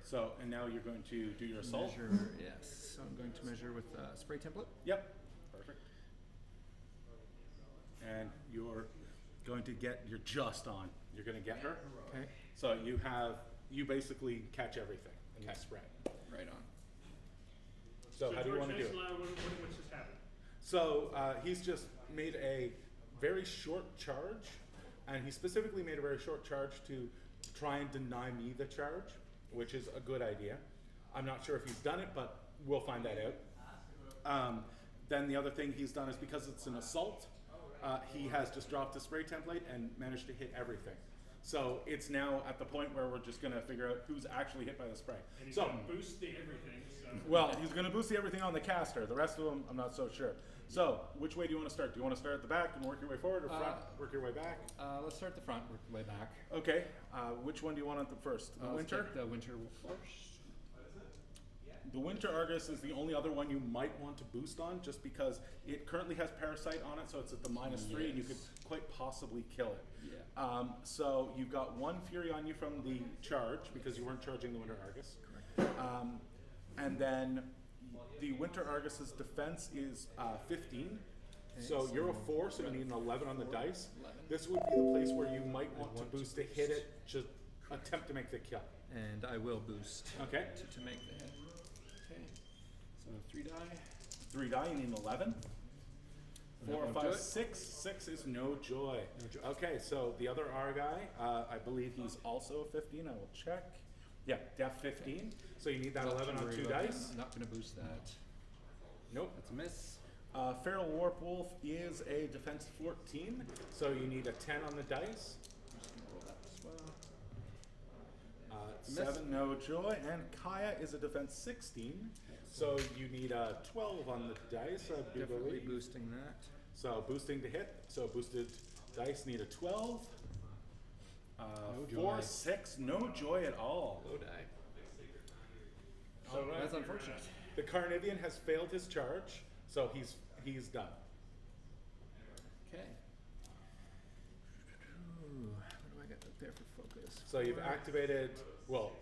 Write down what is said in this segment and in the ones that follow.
So, and now you're going to do your assault. Measure, yes. So I'm going to measure with spray template. Yep. Perfect. And you're going to get, you're just on. You're going to get her. Okay. So you basically catch everything in that spray. Right on. So how do you want to do it? What's just happened? So he's just made a very short charge, and he specifically made a very short charge to try and deny me the charge, which is a good idea. I'm not sure if he's done it, but we'll find that out. Then the other thing he's done is, because it's an assault, he has just dropped the spray template and managed to hit everything. So it's now at the point where we're just going to figure out who's actually hit by the spray. And he's going to boost the everything. So. Well, he's going to boost the everything on the caster. The rest of them, I'm not so sure. So which way do you want to start? Do you want to start at the back and work your way forward, or front, work your way back? Let's start at the front, work the way back. Okay. Which one do you want at the first? The Winter? The Winter first. The Winter Argus is the only other one you might want to boost on, just because it currently has Parasite on it, so it's at the -3, and you could quite possibly kill it. Yeah. So you've got 1 Fury on you from the charge, because you weren't charging the Winter Argus. Correct. And then the Winter Argus's defense is 15. Okay, so you're a 4, so you need an 11 on the dice. 11. This would be the place where you might want to boost to hit it, to attempt to make the kill. And I will boost. Okay. To make the hit. Okay. So 3 die. 3 die, you need an 11. 4, No 5, joy. 6. 6 is no joy. No joy. Okay, so the other R guy, I believe he's also a 15. I will check. Yeah, def 15. So you need that 11 on 2 dice. I'm not going to boost that. Nope. That's a miss. Feral Warp Wolf is a defense 14, so you need a 10 on the dice. I'm just going to roll that as well. 7, no joy. And Kaya is a defense 16, so you need a 12 on the dice, I do Definitely believe. boosting that. So boosting to hit, so boosted dice need a 12. No 4, joy. 6, no joy at all. Low die. All right. That's unfortunate. The Carnivian has failed his charge, so he's done. Okay. Ooh, what do I got up there for focus? So you've activated, well,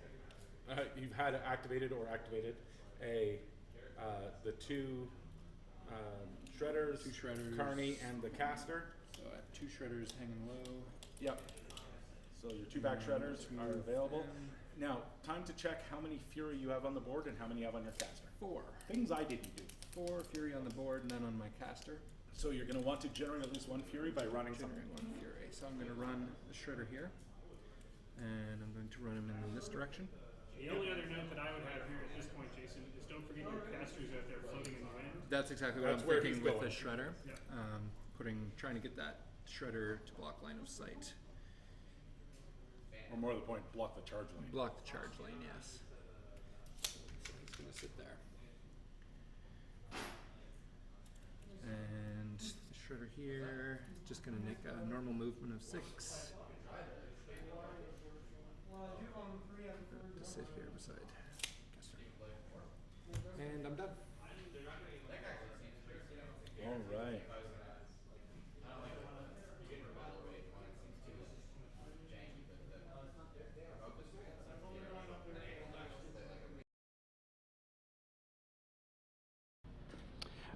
you've had activated or activated the 2 shredders, 2 shredders, Carney, and the caster. So I have 2 shredders hanging low. Yep. So your 2 back shredders are available. Now, time to check how many Fury you have on the board and how many you have on your caster. 4. Things I didn't do. 4 Fury on the board, and then on my caster. So you're going to want to generate at least 1 Fury by running something. Generate 1 Fury. So I'm going to run the shredder here, and I'm going to run him in this direction. The only other note that I would have here at this point, Jason, is don't forget your casters out there floating in the wind. That's exactly what That's I'm where thinking he's with the going. shredder. Yeah. Trying to get that shredder to block line of sight. Or more to the point, block the charge lane. Block the charge lane, yes. So he's going to sit there. And the shredder here, just going to make a normal movement of 6. To sit here beside Kester. And I'm done. All right.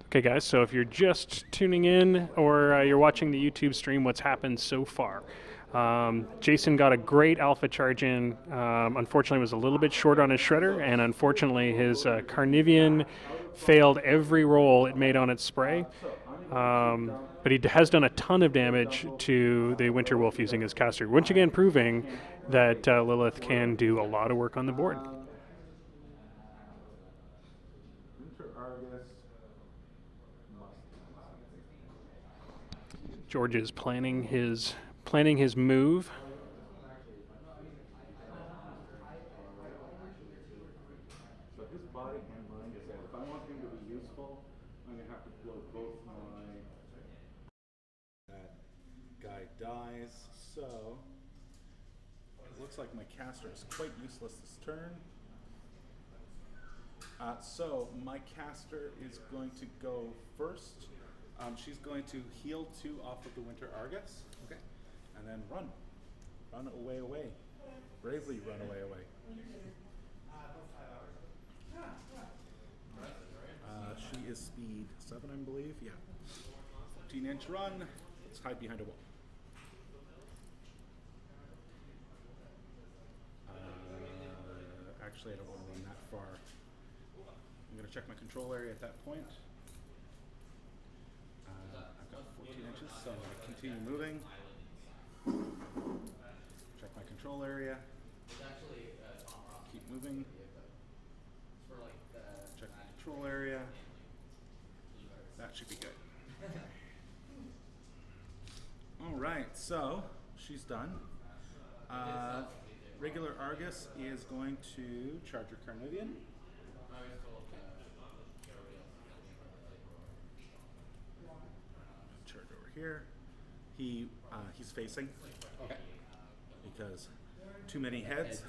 Okay, guys, so if you're just tuning in or you're watching the YouTube stream, what's happened so far? Jason got a great alpha charge in. Unfortunately, was a little bit short on his shredder, and unfortunately, his Carnivian failed every roll it made on its spray. But he has done a ton of damage to the Winter Wolf using his caster, once again proving that Lilith can do a lot of work on the board. Winter Argus. George is planning his move. So his body and mind is out. If I want him to be useful, I'm going to have to blow both my... That guy dies, so... It looks like my caster is quite useless this turn. So my caster is going to go first. She's going to heal 2 off of the Winter Argus. Okay. And then run. Run away, away. Bravely run away, away. She is speed 7, I believe. Yeah. 14-inch run. Let's hide behind a wall. Actually, I don't want to run that far. I'm going to check my control area at that point. I've got 14 inches, so I continue moving. Check my control area. Keep moving. Check my control area. That should be good. All right, so she's done. Regular Argus is going to charge her Carnelian. Charge over here. He's facing. Okay. Because too many heads.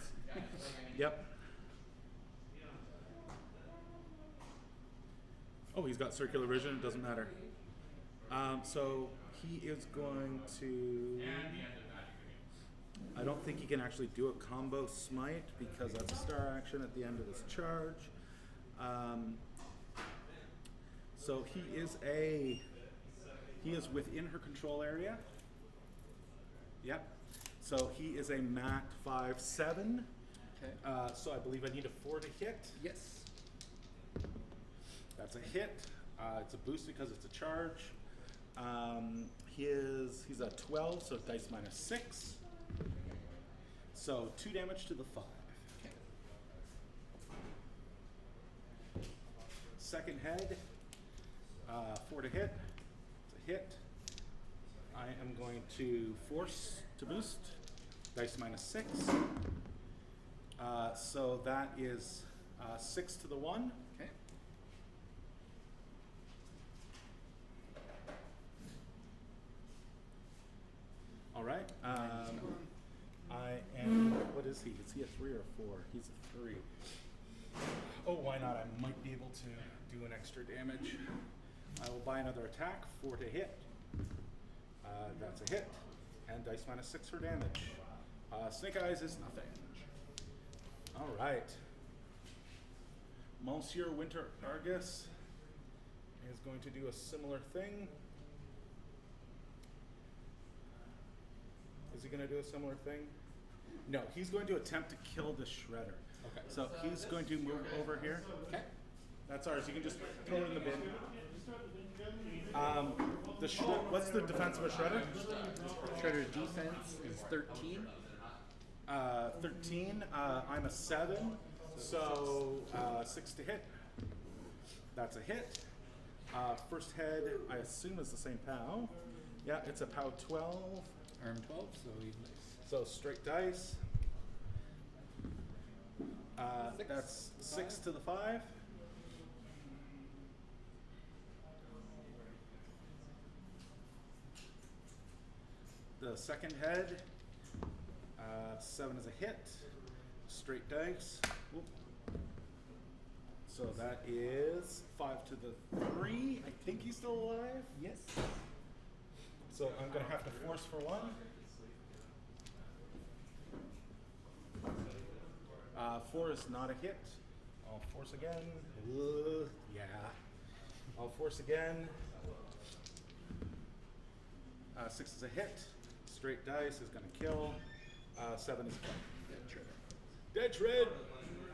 Yep. Oh, he's got circular vision. It doesn't matter. So he is going to. I don't think he can actually do a combo smite because that's a star action at the end of his charge. So he is within her control area. Yep. So he is a MAC 5/7. Okay. So I believe I need a 4 to hit. Yes. That's a hit. It's a boost because it's a charge. He's a 12, so dice minus 6. So 2 damage to the 5. Okay. Second head, 4 to hit. It's a hit. I am going to force to boost. Dice minus 6. So that is 6 to the 1. Okay. All right. I am. What is he? Is he a 3 or a 4? He's a 3. Oh, why not? I might be able to do an extra damage. I will buy another attack. 4 to hit. That's a hit. And dice minus 6 for damage. Snake Eyes is nothing. All right. Monsieur Winter Argus is going to do a similar thing. Is he going to do a similar thing? No, he's going to attempt to kill the Shredder. Okay. So he's going to move over here. Okay. That's ours. You can just throw it in the bin. What's the defense of a Shredder? Shredder's defense is 13. 13. I'm a 7, so 6 to hit. That's a hit. First head, I assume, is the same POW. Yeah, it's a POW 12. Arm 12, so he's nice. So straight dice. Six. That's 6 to the 5. The second head, 7 is a hit. Straight dice. Whoop. So that is 5 to the 3. I think he's still alive. Yes. So I'm going to have to force for 1. 4 is not a hit. I'll force again. Yeah. I'll force again. 6 is a hit. Straight dice is going to kill. 7 is kill. Dead Shred.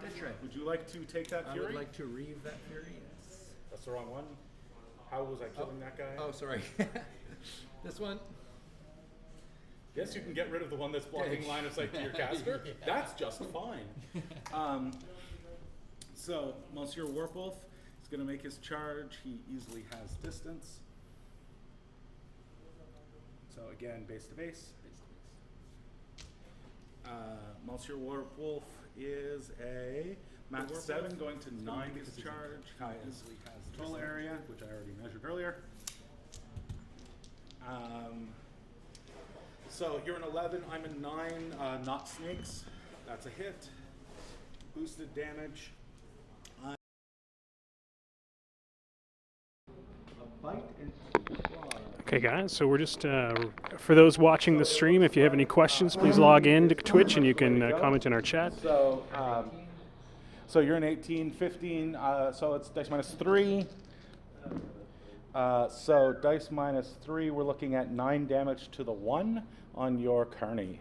Dead Shred. Would you like to take that I Fury? would like to reeve that Fury, yes. That's the wrong one. How was I killing that guy? Oh, sorry. This one? Yes, you can get rid of the one that's blocking line of sight to your caster. Yeah. That's just fine. So, Monsieur Warpwolf is going to make his charge. He easily has distance. So again, base to base. Monsieur Warpwolf is a Max 7 going to 9 his charge. He easily has control area, which I already measured earlier. So you're an 11, I'm a 9, not snakes. That's a hit. Boosted damage. A bite and claw. Okay, guys, so we're just, for those watching the stream, if you have any questions, please log in to Twitch and you can comment in our chat. So So you're an 18, 15, so it's dice minus 3. So dice minus 3, we're looking at 9 damage to the 1 on your Carney.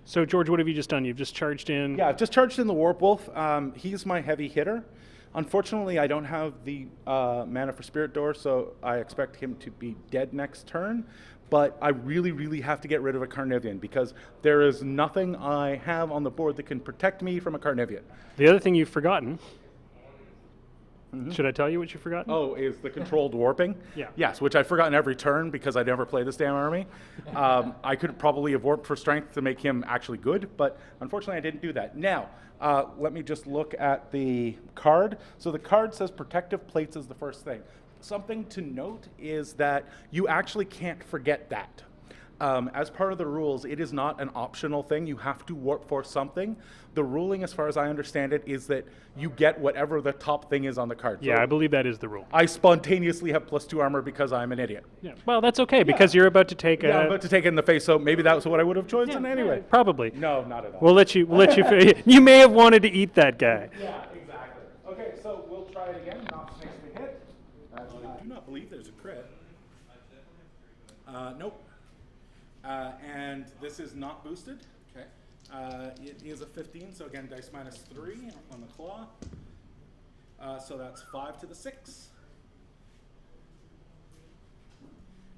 So George, what have you just done? You've just charged in. Yeah, I've just charged in the Warp Wolf. He's my heavy hitter. Unfortunately, I don't have the mana for Spirit Door, so I expect him to be dead next turn. But I really, really have to get rid of a Carnivean because there is nothing I have on the board that can protect me from a Carnivean. The other thing you've forgotten. Should I tell you what you've forgotten? Oh, is the controlled warping? Yeah. Yes, which I've forgotten every turn because I never play this damn army. I could probably have warped for strength to make him actually good, but unfortunately I didn't do that. Now, let me just look at the card. So the card says protective plates is the first thing. Something to note is that you actually can't forget that. As part of the rules, it is not an optional thing. You have to warp for something. The ruling, as far as I understand it, is that you get whatever the top thing is on the card. Yeah, So I believe that is the rule. I spontaneously have +2 armor because I'm an idiot. Yeah. Well, that's okay because you're about to take Yeah, I'm about to take it in the face, so maybe that was what I would have chosen anyway. Probably. No, not at all. We'll let you. You may have wanted to eat that guy. Yeah, exactly. Okay, so we'll try it again. Not snakes to hit. I do not believe there's a crit. Nope. And this is not boosted. Okay. It is a 15, so again, dice minus 3 on the claw. So that's 5 to the 6.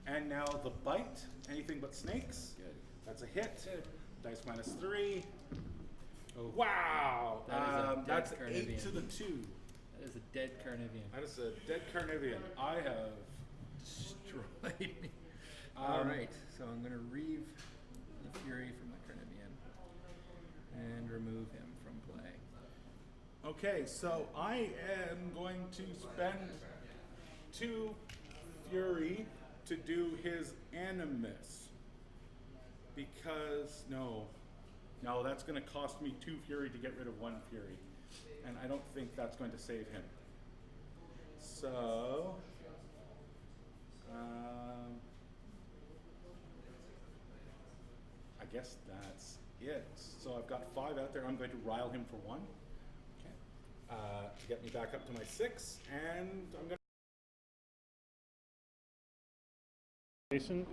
And now the bite, anything but snakes. Good. That's a hit. Good. Dice minus 3. Oh, wow. That is a dead That's Carnivean. 8 to the 2. that is a dead Carnivean. That is a dead Carnivean. I have Destroyed me. All right, so I'm going to reeve the Fury from the Carnivean and remove him from play. Okay, so I am going to spend 2 Fury to do his Animus. Because, no, that's going to cost me 2 Fury to get rid of 1 Fury. And I don't think that's going to save him. So, I guess that's it. So I've got 5 out there. I'm going to rile him for 1. To get me back up to my 6, and I'm going Jason.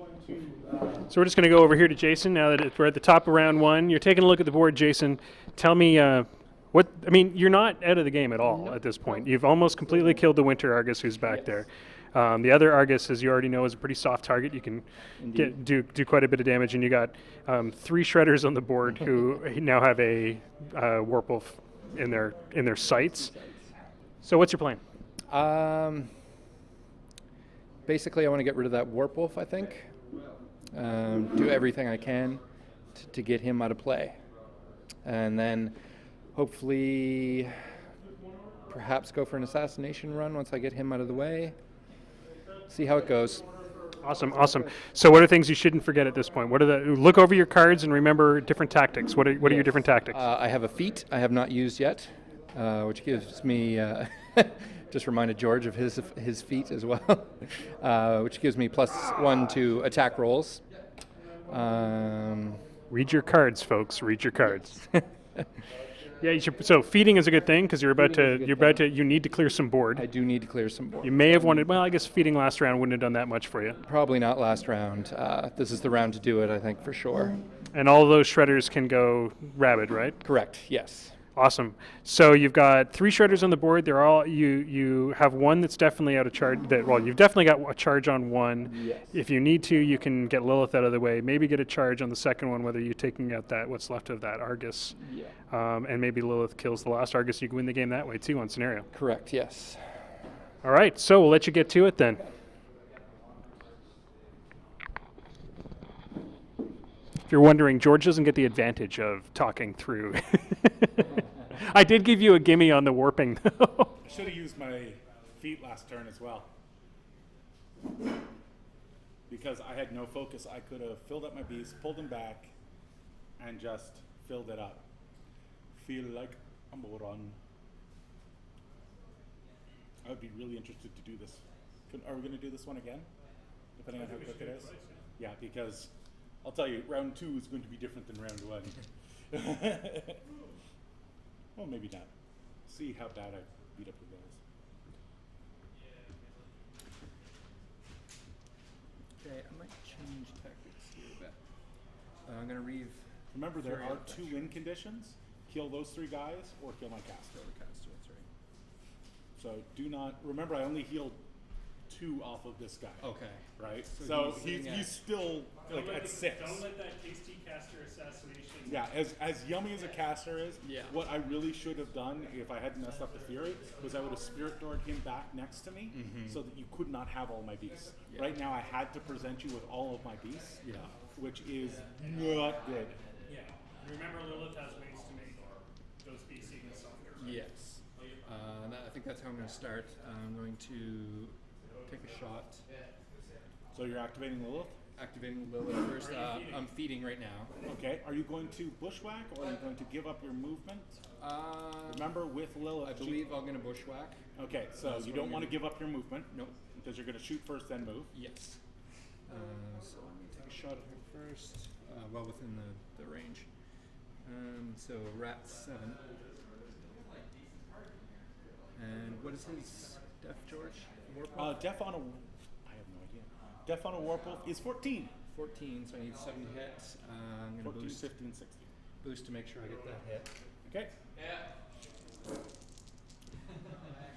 So we're just going to go over here to Jason now that we're at the top of round 1. You're taking a look at the board, Jason. Tell me what. I mean, you're not out of the game at all at this point. You've almost completely killed the Winter Argus who's back there. The other Argus, as you already know, is a pretty soft target. You can do quite a bit of damage, and you got 3 Shredders on the board who now have a Warpwolf in their sights. So what's your plan? Basically, I want to get rid of that Warpwolf, I think. Do everything I can to get him out of play. And then hopefully perhaps go for an assassination run once I get him out of the way. See how it goes. Awesome. So what are things you shouldn't forget at this point? Look over your cards and remember different tactics. What are your different tactics? I have a feat I have not used yet, which gives me, just reminded George of his feat as well, which gives me +1 to attack rolls. Read your cards, folks. Read your cards. Yeah, you should. So feeding is a good thing because you need to clear some board. I do need to clear some board. You may have wanted. Well, I guess feeding last round wouldn't have done that much for you. Probably not last round. This is the round to do it, I think, for sure. And all of those Shredders can go rabid, right? Correct. Yes. Awesome. So you've got 3 Shredders on the board. They're all you have one that's definitely out of charge. You've definitely got a charge on one. Yes. If you need to, you can get Lilith out of the way. Maybe get a charge on the second one, whether you're taking out what's left of that Argus. Yeah. And maybe Lilith kills the last Argus. You can win the game that way too on scenario. Correct. Yes. All right. So we'll let you get to it then. If you're wondering, George doesn't get the advantage of talking through. I did give you a gimme on the warping, though. I should have used my feet last turn as well. Because I had no focus, I could have filled up my beast, pulled him back, and just filled it up. Feel like a moron. I would be really interested to do this. Are we going to do this one again? Depending on how quick it is? Yeah, because I'll tell you, round 2 is going to be different than round 1. Well, maybe not. see how bad I beat up your guys. Okay, I might change tactics here a bit. I'm gonna reeve. Remember, there Fury are out 2 win conditions. Kill those 3 guys or kill my caster. the caster. That's right. So do not, remember I only healed 2 off of this guy. Okay. Right? So So he's sitting he's still like at 6. Don't let that tasty caster assassination. Yeah, as yummy as a caster is, Yeah. what I really should have done if I hadn't messed up the Fury was I would have Spirit Doored him back next to me so that you could not have all my beasts. Yeah. Right now I had to present you with all of my beasts, Yeah. which is not good. Yeah. Remember, Lilith has ways to make those beasts even softer. Yes. I think that's how I'm going to start. I'm going to take a shot. So you're activating Lilith? Activating Lilith first. I'm feeding right now. Okay. Are you going to bushwhack or are you going to give up your movement? Remember, with Lilith, I believe I'm going to bushwhack. Okay, so That's you what don't I'm want to gonna give up your movement. Nope. Because you're going to shoot first, then move. Yes. So I'm going to take a shot at her first. Well within the range. So rat 7. And what is his def, George? Warp Def on a, I have no idea. Def on a Warpwolf is 14. 14, so I need 7 hits. I'm going to 14, boost 15, 16. boost to make sure I get that hit. Okay.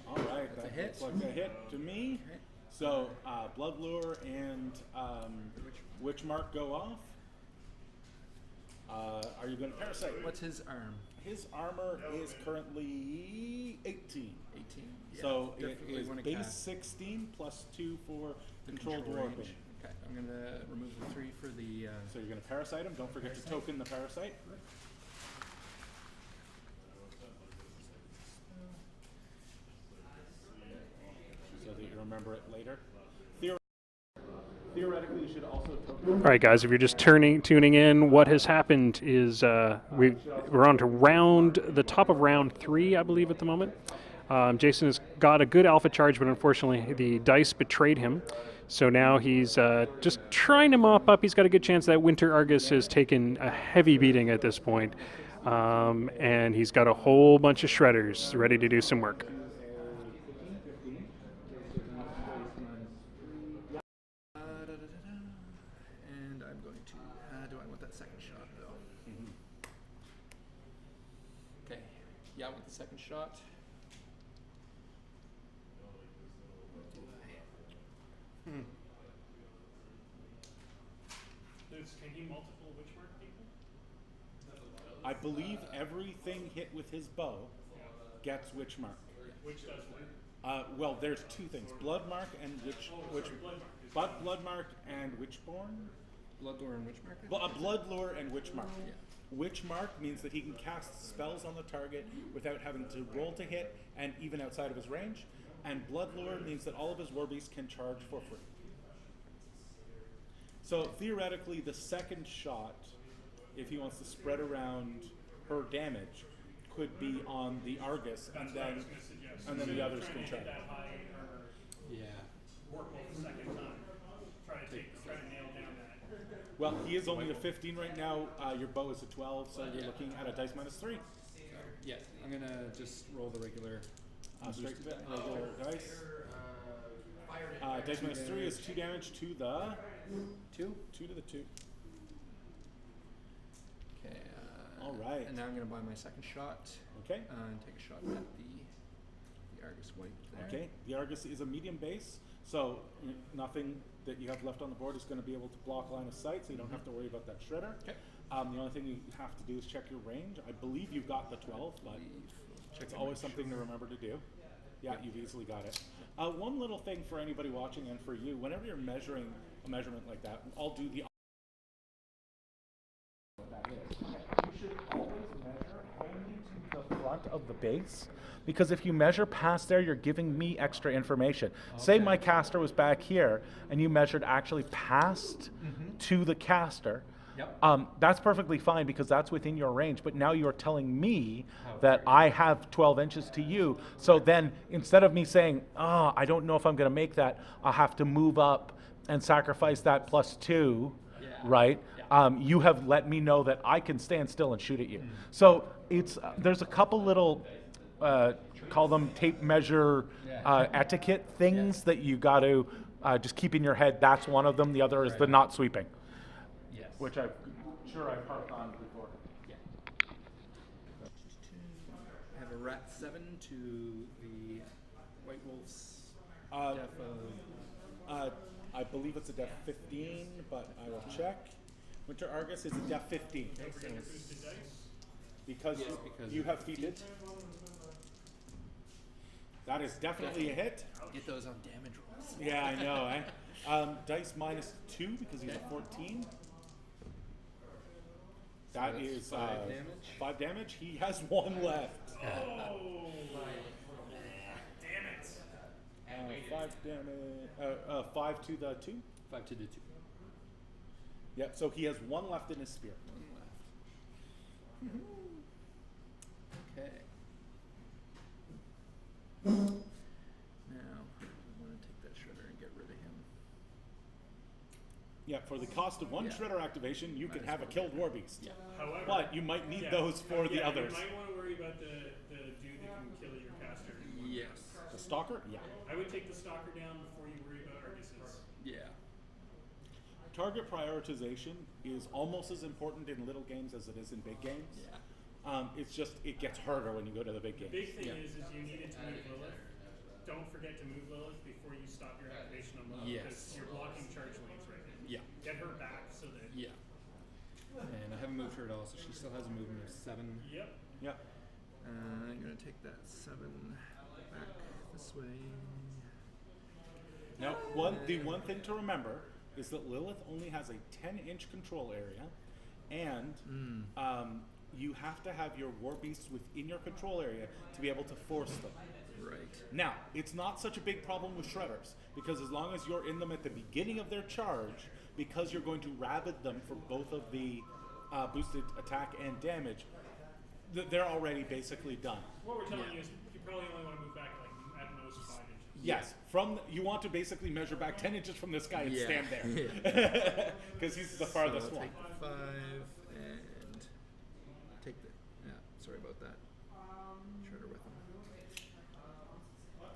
All right, That's a that hit. looks like a hit to me. Okay. So Blood Lure and Witch Mark go off. Are you going to Parasite? What's his arm? His armor is currently 18. 18. Yeah, So it definitely is wanna base cast 16 plus 2 for the controlled control warping. range. Okay, I'm going to remove the 3 for the. So you're going to Parasite him. Don't forget to token the Parasite. So that you remember it later. Theoretically, you should also token. All right, guys, if you're just tuning in, what has happened is we're on to the top of round 3, I believe, at the moment. Jason has got a good alpha charge, but unfortunately the dice betrayed him. So now he's just trying to mop up. He's got a good chance that Winter Argus has taken a heavy beating at this point. And he's got a whole bunch of shredders ready to do some work. And I'm going to. Do I want that second shot though? Okay. Yeah, I want the second shot. Can he multiple witch mark people? I believe everything hit with his bow gets Witch Mark. Which does what? Well, there's 2 things: Blood Mark and Blood Mark and Witchborn. Blood Lure and Witch Marker? Blood Lure and Witch Mark. Yeah. Witch Mark means that he can cast spells on the target without having to roll to hit and even outside of his range. And Blood Lure means that all of his war beasts can charge for free. So theoretically, the second shot, if he wants to spread around her damage, could be on the Argus, and then the others can charge. That high or Yeah. work with the second time. Try to nail down that. Well, he is only a 15 right now. Your bow is a 12, so you're looking at a dice -3. Yeah, I'm going to just roll the regular. Straight regular dice. Dice -3 is 2 damage to the 2? 2 to the 2. Okay. All right. And now I'm going to buy my second shot Okay. and take a shot at the Argus White there. Okay. The Argus is a medium base, so nothing that you have left on the board is going to be able to block line of sight, so you don't have to worry about that shredder. Okay. The only thing you have to do is check your range. I believe you've got the 12, but it's always something to remember to do. Yeah, you've easily got it. One little thing for anybody watching and for you, whenever you're measuring a measurement like that, I'll do the you should always measure only to the front of the base, because if you measure past there, you're giving me extra information. Say my caster was back here, and you measured actually past to the caster. Yep. That's perfectly fine because that's within your range, but now you're telling me that I have 12 inches to you. So then instead of me saying, oh, I don't know if I'm going to make that, I'll have to move up and sacrifice that +2, right? You have let me know that I can stand still and shoot at you. So it's there's a couple little call them tape measure etiquette things that you got to just keep in your head. That's one of them. The other is the not sweeping, Yes. which I'm sure I've harped on before. Yeah. I have a rat 7 to the White Wolf's def of... I believe it's a def 15, but I will check. Winter Argus is a def 15. Don't forget your boosted dice. Because, Yes, because you of have feated. That is definitely a hit. Get those on damage rolls. Yeah, I know. Dice -2 because he's a 14. That that's is 5 damage. 5 damage. He has 1 left. Oh, damn it. 5 damage. 5 to the 2. 5 to the 2. Yeah, so he has 1 left in his spear. 1 left. Okay. Now, I want to take that shredder and get rid of him. Yeah, for the cost of 1 Yeah. shredder activation, you can Might as have a well. killed war beast. Yeah. However, But you might need those for the others. You might want to worry about the dude that can kill your caster. Yes. The stalker? Yeah. I would take the stalker down before you worry about Arguses. Yeah. Target prioritization is almost as important in little games as it is in big games. Yeah. It's just, it gets harder when you go to the big The games. big thing Yeah. is you needed to move Lilith. Don't forget to move Lilith before you stop your activation on Lilith. Yes. Because you're blocking charge lanes right now. Yeah. Get her back so that. Yeah. And I haven't moved her at all, so she still has a movement of 7. Yep. Yeah. I'm going to take that 7 back this way. Now, the one thing to remember is that Lilith only has a 10-inch control area, and you have to have your war beasts within your control area to be able to force them. Right. Now, it's not such a big problem with shredders, because as long as you're in them at the beginning of their charge, because you're going to rabid them for both of the boosted attack and damage, they're already basically done. What we're telling you is you probably only want to move back like at most 5 inches. Yes, you want to basically measure back 10 inches from this guy and Yeah. stand there, because he's the So farthest I'll one. take 5 and take the... Yeah, sorry about that. Shredder with him.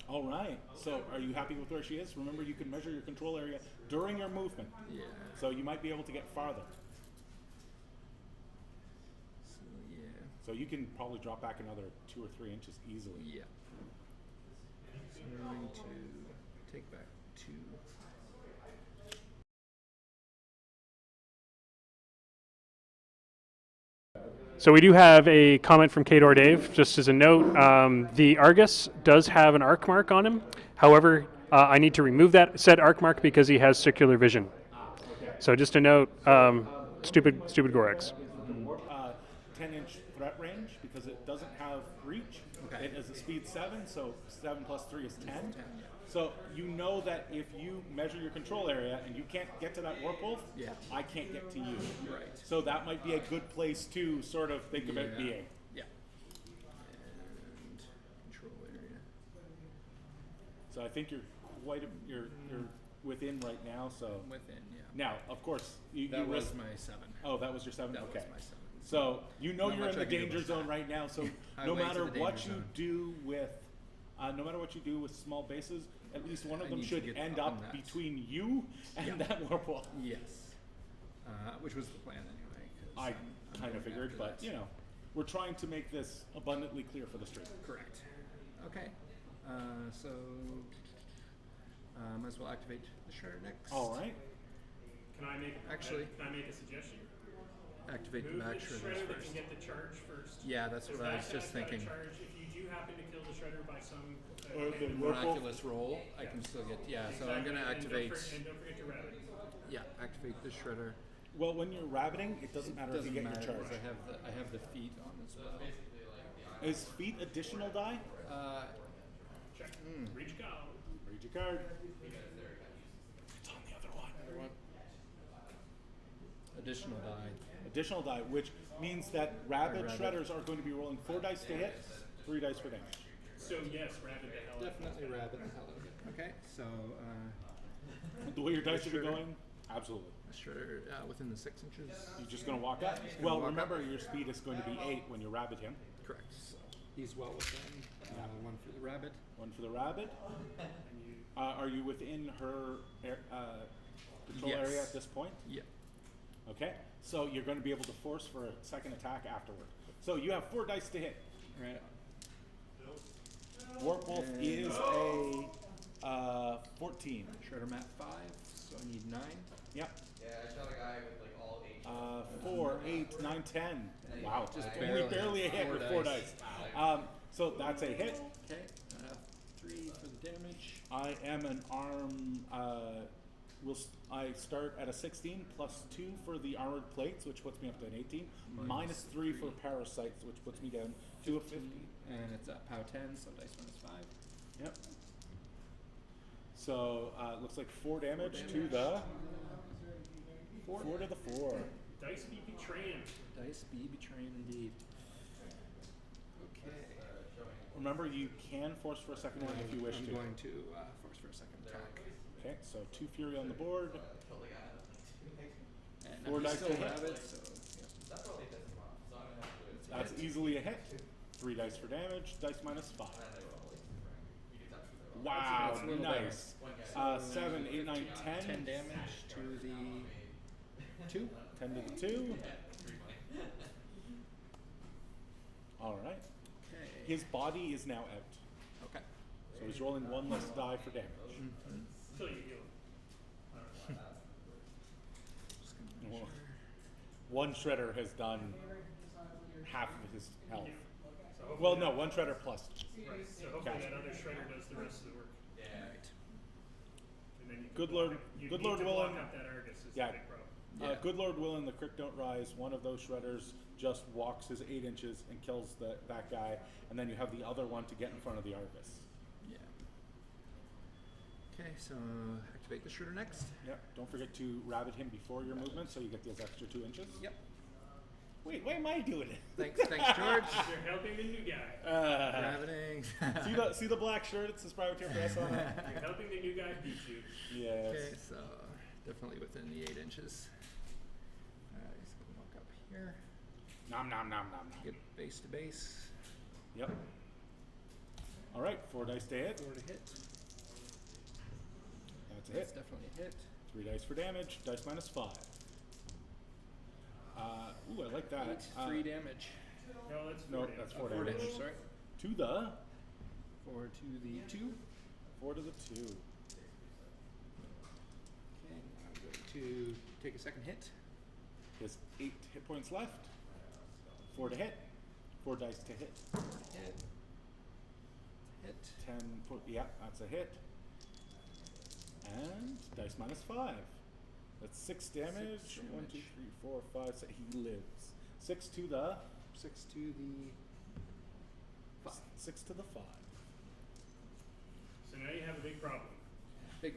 All right. So, are you happy with where she is? Remember, you can measure your control area during your movement, Yeah. so you might be able to get farther. So, yeah. So you can probably drop back another 2 or 3 inches easily. Yeah. So I'm going to take back 2. So we do have a comment from Kador Dave, just as a note. The Argus does have an arc mark on him. However, I need to remove that said arc mark because he has circular vision. So just a note, stupid Gorax. 10-inch threat range because it doesn't have reach. Okay. It is a speed 7, so 7 plus 3 is 10. 10, yeah. So you know that if you measure your control area and you can't get to that Warpwolf, Yeah. I can't get to you. Right. So that might be a good place to sort of think about being. Yeah. And control area. So I think you're you're within right now. So Within, yeah. now, of course, you That was risk. my 7. Oh, that was your 7. That okay. was my 7. So you know Not you're much in I the can do danger about zone that. right now. So no Highway to matter the what danger you zone. do with, no matter what you do with small bases, at least one of I them need to should get end up up in that. between you and Yeah. that Warpwolf. Yes. Which was the plan anyway. 'cause I I'm kind of going figured, after but that. you know, we're trying to make this abundantly clear for the stream. Correct. Okay. So might as well activate the shredder next. All right. Can I make Actually- Can I make a suggestion? Activate the Move back the shredders shredder that first. can get the charge first. Yeah, that's Because what I was that just guy's got a thinking. charge. If you do happen to kill the shredder by some Or the hand- Miraculous roll, I can still get. Yeah, so I'm Exactly, gonna and activate. don't forget to rabbit. Yeah, activate the shredder. Well, when you're rabbiting, it doesn't matter if you Doesn't get matter your charge. 'cause I have the feet on as well. Is feet additional die? Check. Reach go. Read your card. It's on the other one. Additional die. Additional die, which means that rabid Rabid. shredders are going to be rolling 4 dice to hit, 3 dice for damage. So yes, rabbit the hell. out of it. Definitely rabbit the hell out of it. Okay, so The way your dice are Shredder. going, absolutely. shredder within the 6 inches. You're just going to walk up. gonna Well, walk remember your speed is going to be 8 when you rabbit him. Correct. So He's well within. One for the rabbit. One for the rabbit. And you Are you within her patrol Yes. area at this point? Yeah. Okay, so you're going to be able to force for a second attack afterward. So you have 4 dice to hit. Right. Warpwolf And- is a 14. Shredder map 5, so I need 9. Yep. Yeah, I shot a guy with like all 8. 4, 8, 9, 10. Wow, just barely. barely a hit Four with 4 dice. dice. So that's a hit. Okay. 3 for the damage. I am an arm. I start at a 16 plus 2 for the armored plates, which puts me up to an 18. Minus 3 for parasites, which puts me down to a 15. And it's at POW 10, so dice minus 5. Yep. So it looks like 4 damage to damage. the 4. 4 to the 4. dice be betraying. Dice be betraying indeed. Okay. Remember, you can force for a second one if you wish I'm to. going to force for a second attack. Okay, so 2 fury on the board. And 4 he's dice still to hit. rabbit, so yeah. That's easily a hit. 3 dice for damage. Dice minus 5. Wow, That's a little nice. 7, 8, 9, 10. 10 damage to the 2. 10 to the 2. All right. Okay. His body is now out. Okay. So he's rolling 1 less die for damage. Until you heal. Just gonna make Well, sure. 1 shredder has done half of his health. So hopefully Well, that- no, 1 shredder plus. Right. So hopefully Gotcha. that other shredder does the rest of the work. Right. And then you can Good block Lord- up- you good need Lord to willing. block up that Argus is Yeah. the big problem. Yeah. Good Lord willing, the crick don't rise. One of those shredders just walks his 8 inches and kills that guy, and then you have the other one to get in front of the Argus. Yeah. Okay, so activate the shredder next. Yep. Don't forget to rabbit him before your movement, so you get those extra 2 inches. Yep. Wait, why am I doing it? Thanks, George. You're helping the new guy. Rabbiting. see the black shirt? It says privateer press on it. You're helping the new guy beat you. Yes. Okay, so definitely within the 8 inches. He's gonna walk up here. Nom nom nom nom nom. Get base to base. Yep. All right, 4 dice to hit. 4 to hit. That's a That's hit. definitely a hit. 3 dice for damage. Dice minus 5. Ooh, I like that. 3 damage. No, that's No, 4 damage. that's 4 4 damage. damage, sorry. To the 4 to the 2. 4 to the 2. Okay, I'm going to take a second hit. He has 8 hit points left. 4 to hit. 4 dice to hit. Hit. Hit. 10. Yeah, that's a hit. And dice minus 5. That's 6 damage. 6 1, 2, damage. 3, 4, 5, 6. He lives. 6 to the 6 to the 5. 6 to the 5. So now you have a big problem. Big.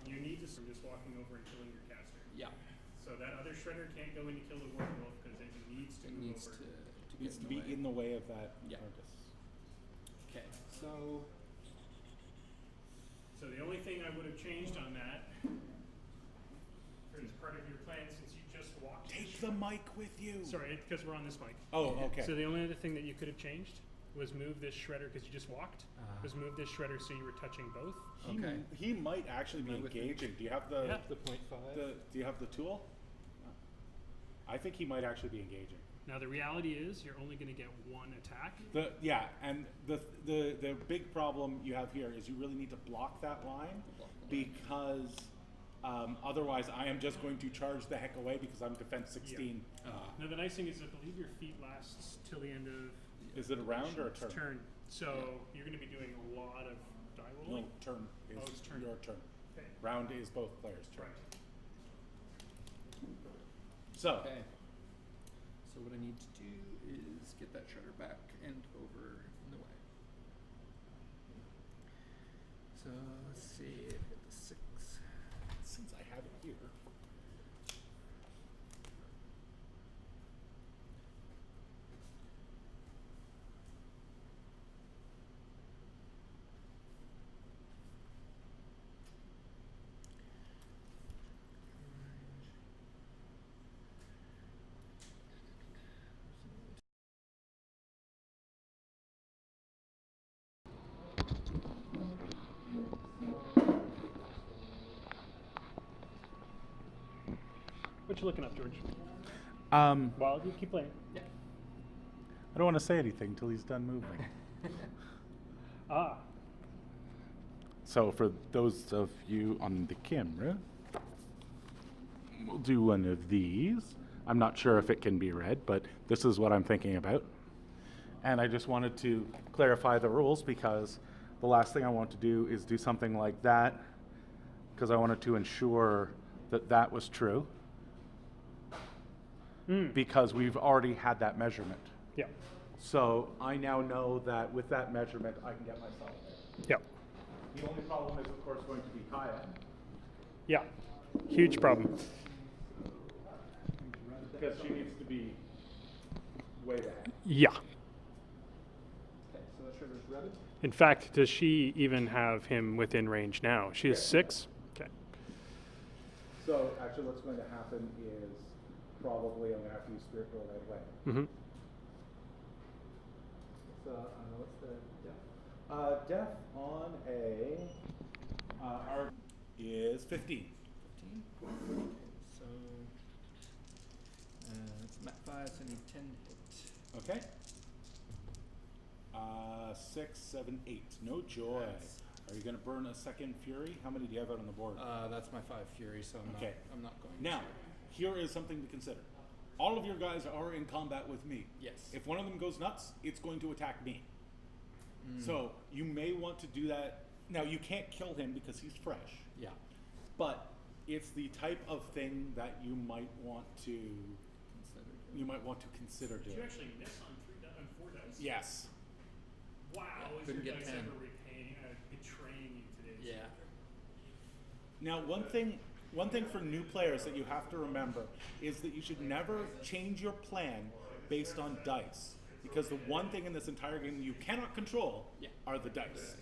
You need to start just walking over and killing your caster. Yeah. So that other shredder can't go in to kill the werewolf because it needs to It move needs over. to Needs to get be in the way. in the way of that Yeah. Argus. Okay, so So the only thing I would have changed on that, as part of your plan, since you just walked. Take the mic with you. Sorry, because we're on this mic. Oh, okay. So the only other thing that you could have changed was move this shredder because you just walked. Was move this shredder so you were touching both. okay. He might actually be Am I with you? engaging. Do you have the Yeah. The 0.5. do you have the tool? I think he might actually be engaging. Now the reality is you're only going to get 1 attack. And the big problem you have here is you really need to block that line because otherwise I am just going to charge the heck away because I'm defense 16. Now the nice thing is I believe your feat lasts till the end of Is it a round or a turn? turn. So you're going to be doing a lot of die rolling. No, turn is Oh, it's turn. your turn. Okay. Round is both players' turn. Right. So Okay. So what I need to do is get that shredder back and over in the way. So let's see, hit the 6. since I have it here, What you looking up, George? I Well, you keep playing. don't want to say anything till he's done moving. Ah. So for those of you on the camera, we'll do one of these. I'm not sure if it can be read, but this is what I'm thinking about. And I just wanted to clarify the rules because the last thing I want to do is do something like that because I wanted to ensure that that was true because we've already had that measurement. Yeah. So I now know that with that measurement, I can get myself there. Yeah. The only problem is, of course, going to be Kaya. Yeah. Huge problem. Because she needs to be way back. Yeah. Okay, so the trigger's ready. In fact, does she even have him within range now? She is 6? Okay. So actually what's going to happen is probably I'm going to have to use Spirit Roll right away. Mm-hmm. So what's the death? Death on a R is 15. 15. So it's mat 5, so I need 10 hit. Okay. 6, 7, 8. No joy. Nice. Are you going to burn a second Fury? How many do you have out on the board? That's my 5 Fury, so Okay. I'm not going Now, to. here is something to consider. All of your guys are in combat with me. Yes. If one of them goes nuts, it's going to attack me. So you may want to do that. Now, you can't kill him because he's fresh, Yeah. but it's the type of thing that you might want to consider Did you doing. actually miss on 4 dice? Yes. Wow, is Couldn't your get dice 10. ever betraying you today? Yeah. Now, one thing for new players that you have to remember is that you should never change your plan based on dice. Because the one thing in this entire game that you cannot control are the dice.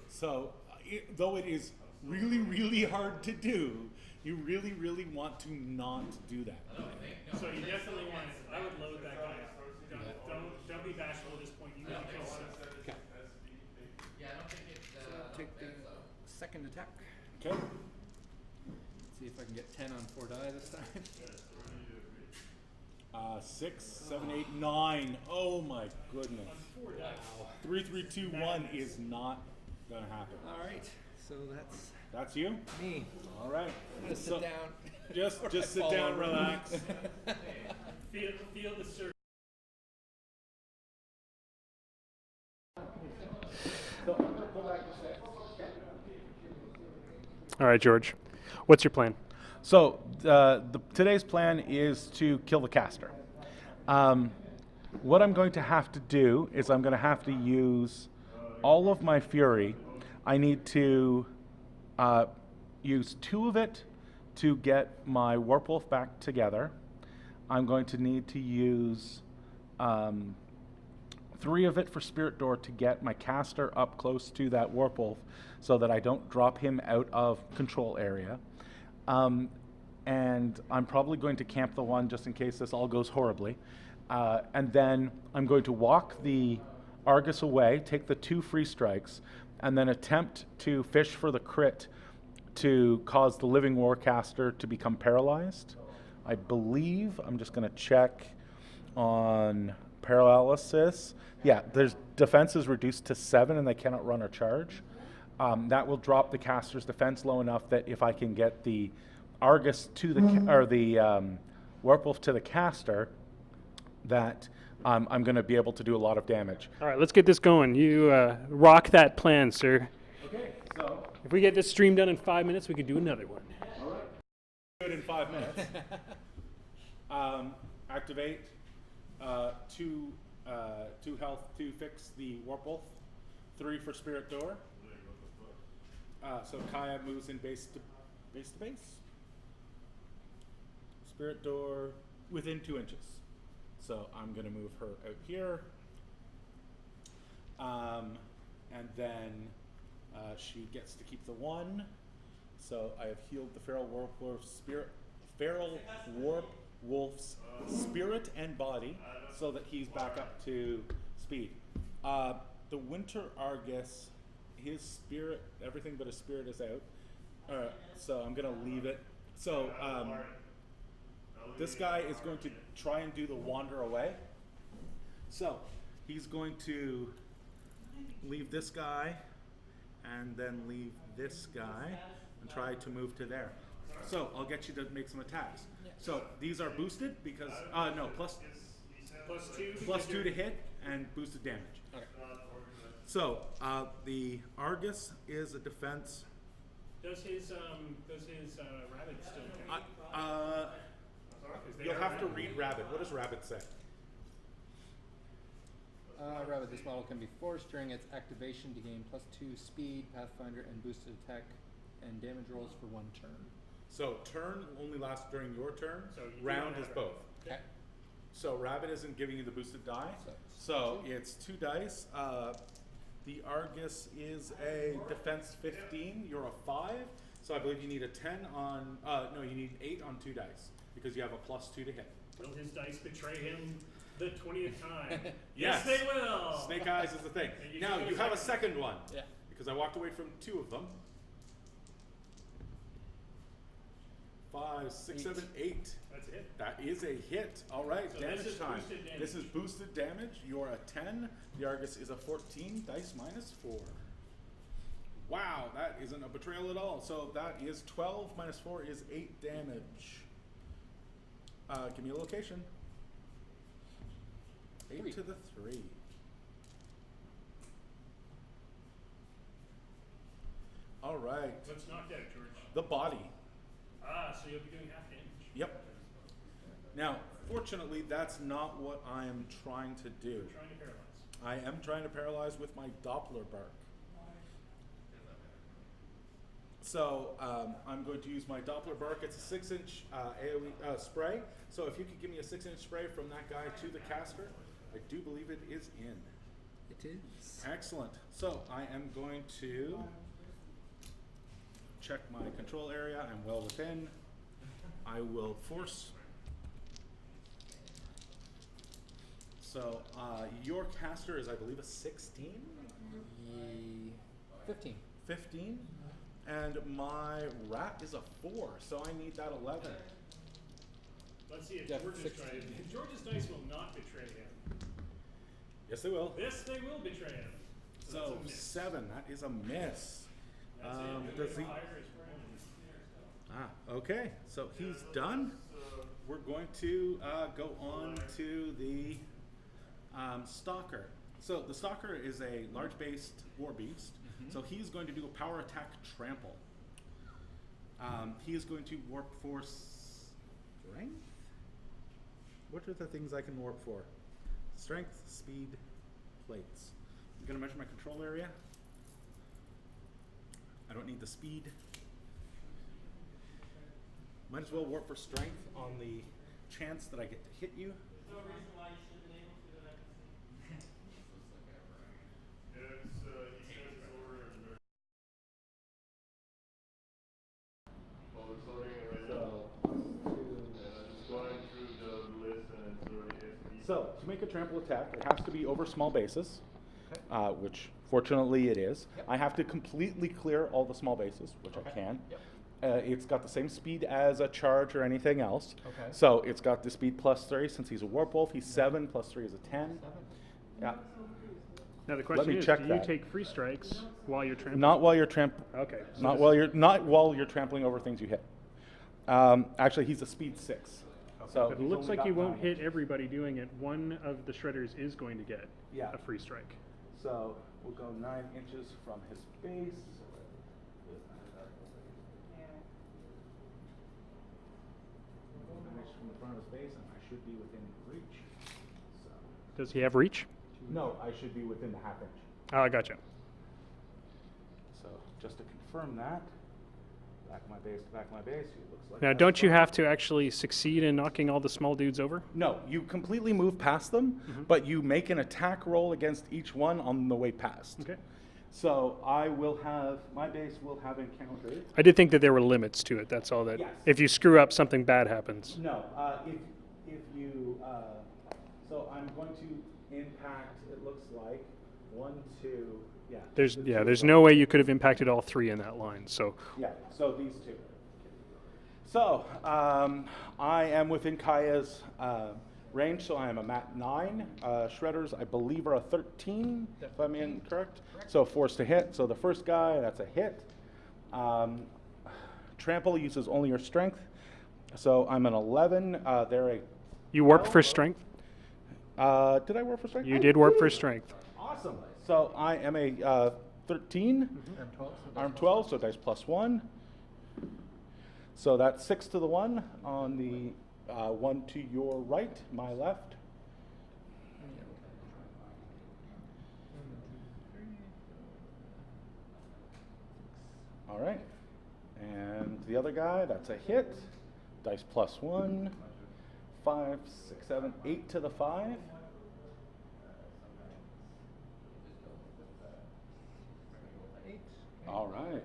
So, though it is really, really hard to do, you really, really want to not do that. So you definitely want to, I would load that guy up. Don't be bashful at this point. You need to kill stuff. Okay. Yeah, I don't think it. Take the second attack. Okay. See if I can get 10 on 4 die this time. 6, 7, 8, 9. Oh my goodness. 4 dice. 3, 3, 2, 1 is not gonna happen. All right. So that's That's you? me. All right. I'm gonna So- sit down. Just I sit fall down, over. relax. Feel the surge. All right, George. What's your plan? So today's plan is to kill the caster. What I'm going to have to do is I'm going to have to use all of my fury. I need to use 2 of it to get my Warpwolf back together. I'm going to need to use 3 of it for Spirit Door to get my caster up close to that Warpwolf so that I don't drop him out of control area. And I'm probably going to camp the 1 just in case this all goes horribly. And then I'm going to walk the Argus away, take the 2 free strikes, and then attempt to fish for the crit to cause the Living Warcaster to become paralyzed. I believe, I'm just going to check on paralysis. Yeah, there's defense is reduced to 7 and they cannot run or charge. That will drop the caster's defense low enough that if I can get the Argus to the Warpwolf to the caster, that I'm going to be able to do a lot of damage. All right, let's get this going. You rock that plan, sir. Okay, so If we get this stream done in 5 minutes, we could do another one. do it in 5 minutes. Activate 2 health to fix the Warpwolf, 3 for Spirit Door. So Kaya moves in base to base. Spirit Door within 2 inches. So I'm going to move her out here. And then she gets to keep the 1. So I have healed the Feral Warpwolf's spirit and body so that he's back up to speed. The Winter Argus, his spirit, everything but his spirit is out. So I'm going to leave it. So This guy is going to try and do the wander away. So he's going to leave this guy and then leave this guy and try to move to there. So I'll get you to make some attacks. So these are boosted because, no, plus two to hit and boosted damage. Okay. So the Argus is a defense. Does his rabbit still count? You'll have to read Rabbit. What does Rabbit say? Rabbit, this model can be forced during its activation to gain +2 speed, Pathfinder, and boosted attack and damage rolls for 1 turn. So turn only lasts during your turn. So you Round don't is have both. Okay. So Rabbit isn't giving you the boosted die. So So it's 2 dice. The Argus is a defense 15. You're a 5. So I believe you need a 10 on. No, you need 8 on 2 dice because you have a +2 to hit. Will his dice betray him the 20th time? Yes. They will. Snake eyes is the thing. And you Now get a you have a second one. Yeah. Because I walked away from 2 of them. 5, 6, 7, 8. That's it. That is a hit. All right, So damage this is time. boosted damage. This is boosted damage. You're a 10. The Argus is a 14. Dice -4. Wow, that isn't a betrayal at all. So that is 12 minus 4 is 8 damage. Give me a location. 8 3. to the 3. All right. What's knocked out, George? The body. So you'll be doing half damage. Yep. Now, fortunately, that's not what I am trying to do. Trying to paralyze. I am trying to paralyze with my Doppler bark. So I'm going to use my Doppler bark. It's a 6-inch AoE spray. So if you could give me a 6-inch spray from that guy to the caster, I do believe it is in. It is. Excellent. So I am going to check my control area. I'm well within. I will force. So your caster is, I believe, a 16? 15. 15? And my rat is a 4, so I need that 11. Let's see if Yeah, George's 16. trying. George's dice will not betray him. Yes, they will. This they will betray him. So that's a miss. 7, that is a miss. That's it. Does he? Higher is friend. Okay, so he's done. We're going to go on to the Stalker. So the Stalker is a large-based war beast. So he's going to do a power attack trample. He is going to warp for strength? What are the things I can warp for? Strength, speed, plates. I'm going to measure my control area. I don't need the speed. Might as well warp for strength on the chance that I get to hit you. No reason why you should have been able to that I can see. So, to make a trample attack, it has to be over small bases, which fortunately it is. I have to completely clear all the small bases, which I can. It's got the same speed as a charge or anything else. Okay. So it's got the speed +3 since he's a warp wolf. He's 7, +3 is a 10. Yeah. Now the question me is, check do you that. take free strikes while you're trampling? Not while you're Okay. So not this- while you're trampling over things you hit. Actually, he's a speed 6. So But it he's looks only like you got won't 9. hit everybody doing it. One of the shredders is going to get Yeah. a free strike. So we'll go 9 inches from his base. From the front of his base, and I should be within reach. So. Does he have reach? No, I should be within the half inch. Oh, I gotcha. So just to confirm that, back of my base to back of my base, it looks like. Now, that's don't you fine. have to actually succeed in knocking all the small dudes over? No, you completely move past them, but you make an attack roll against each one on the way past. Okay. So I will have, my base will have encountered. I did think that there were limits to it. That's all that. Yes. If you screw up, something bad happens. No, if you, so I'm going to impact, it looks like, 1, 2, yeah. There's the two there's of no them. way you could have impacted all three in that line. So Yeah, so these two. So, I am within Kaya's range, so I am a mat 9. Shredders, I believe, are a 13, if I'm incorrect. So, force to hit. So, the first guy, that's a hit. Trample uses only your strength. So, I'm an 11. They're a. You warped for strength? Did I warp for strength? You I did warp for strength. Awesome. So, I am a 13. Arm 12, so dice plus 1. So that's 6 to the 1 on the 1 to your right, my left. All right. And the other guy, that's a hit. Dice plus 1. 5, 6, 7, 8 to the 5. All right.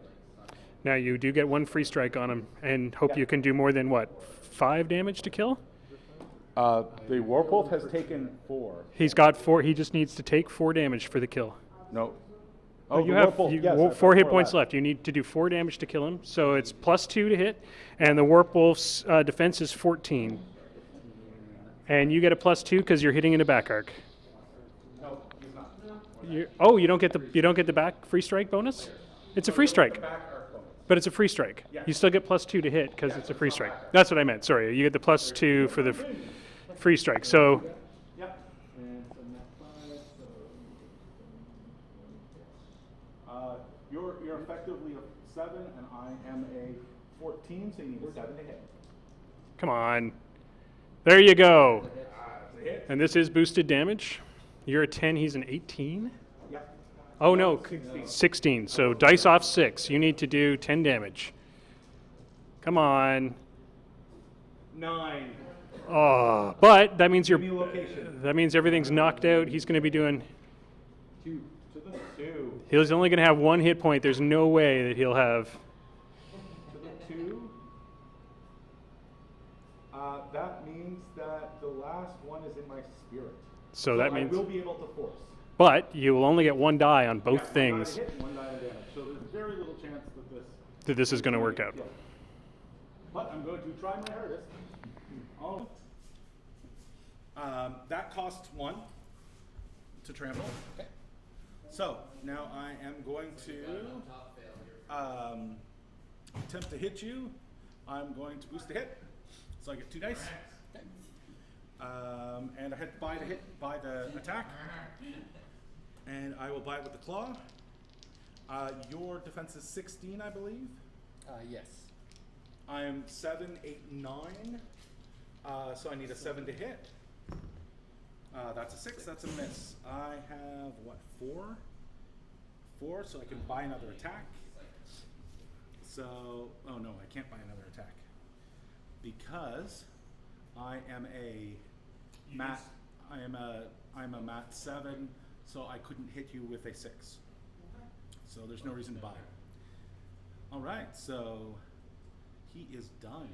Now you do get 1 free strike on him, and hope you can do more than what, 5 damage to kill? The Warpwolf has taken 4. He's got 4. He just needs to take 4 damage for the kill. No. Oh, you the have Warpwolf, you, yes, I've 4 got hit points left. You need to do 4 damage to kill him. So it's plus 2 to hit, and the Warpwolf's defense is 14. And you get a plus 2 because you're hitting in the back arc. No, he's not. You don't get the back free strike bonus. It's a free strike. But it's a free strike. You still get plus 2 to hit because it's a free strike. That's what I meant. Sorry, you get the plus 2 for the free strike. So Yep. You're effectively a 7, and I am a 14, so you need a 7 to hit. come on, there you go. And this is boosted damage. You're a 10. He's an 18. Yep. Oh no, 16. So dice off 6. You need to do 10 damage. Come on. 9. Oh, but that means New location. that means everything's knocked out. He's going to be doing. 2 to the 2. He's only going to have 1 hit point. There's no way that he'll have. To the 2. That means that the last one is in my spirit. So that means. I will be able to force. But you will only get 1 die on both Yeah, things. 1 die to hit and 1 die to damage. So there's very little chance That this is going to work out. Yeah. But I'm going to try my hardest. That costs 1 to trample. Okay. So now I am going to attempt to hit you. I'm going to boost the hit. So I get 2 dice. And I hit buy the attack. And I will buy it with the claw. Your defense is 16, I believe. Yes. I am 7, 8, 9. So I need a 7 to hit. That's a 6. That's a miss. I have, what, 4? 4, so I can buy another attack. So, oh no, I can't buy another attack. Because I am a mat. I'm a mat 7, so I couldn't hit you with a 6. So there's no reason to buy. All right, so he is done.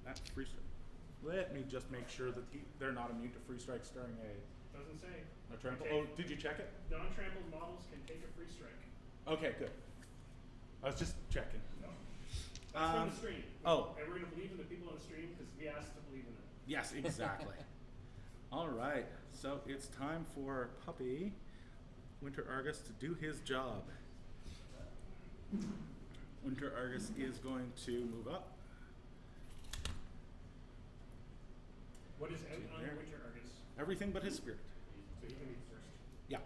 That's free strike. Let me just make sure that they're not immune to free strikes during Doesn't say. a trample. Oh, did you check it? Non-trampled models can take a free strike. Okay, good. I was just checking. That's from the stream. Oh. And we're going to believe in the people on the stream because we asked to believe in them. Yes, exactly. All right, so it's time for Puppy Winter Argus to do his job. Winter Argus is going to move up. What is out on Winter Argus? Everything but his spirit. So he can be first. Yeah.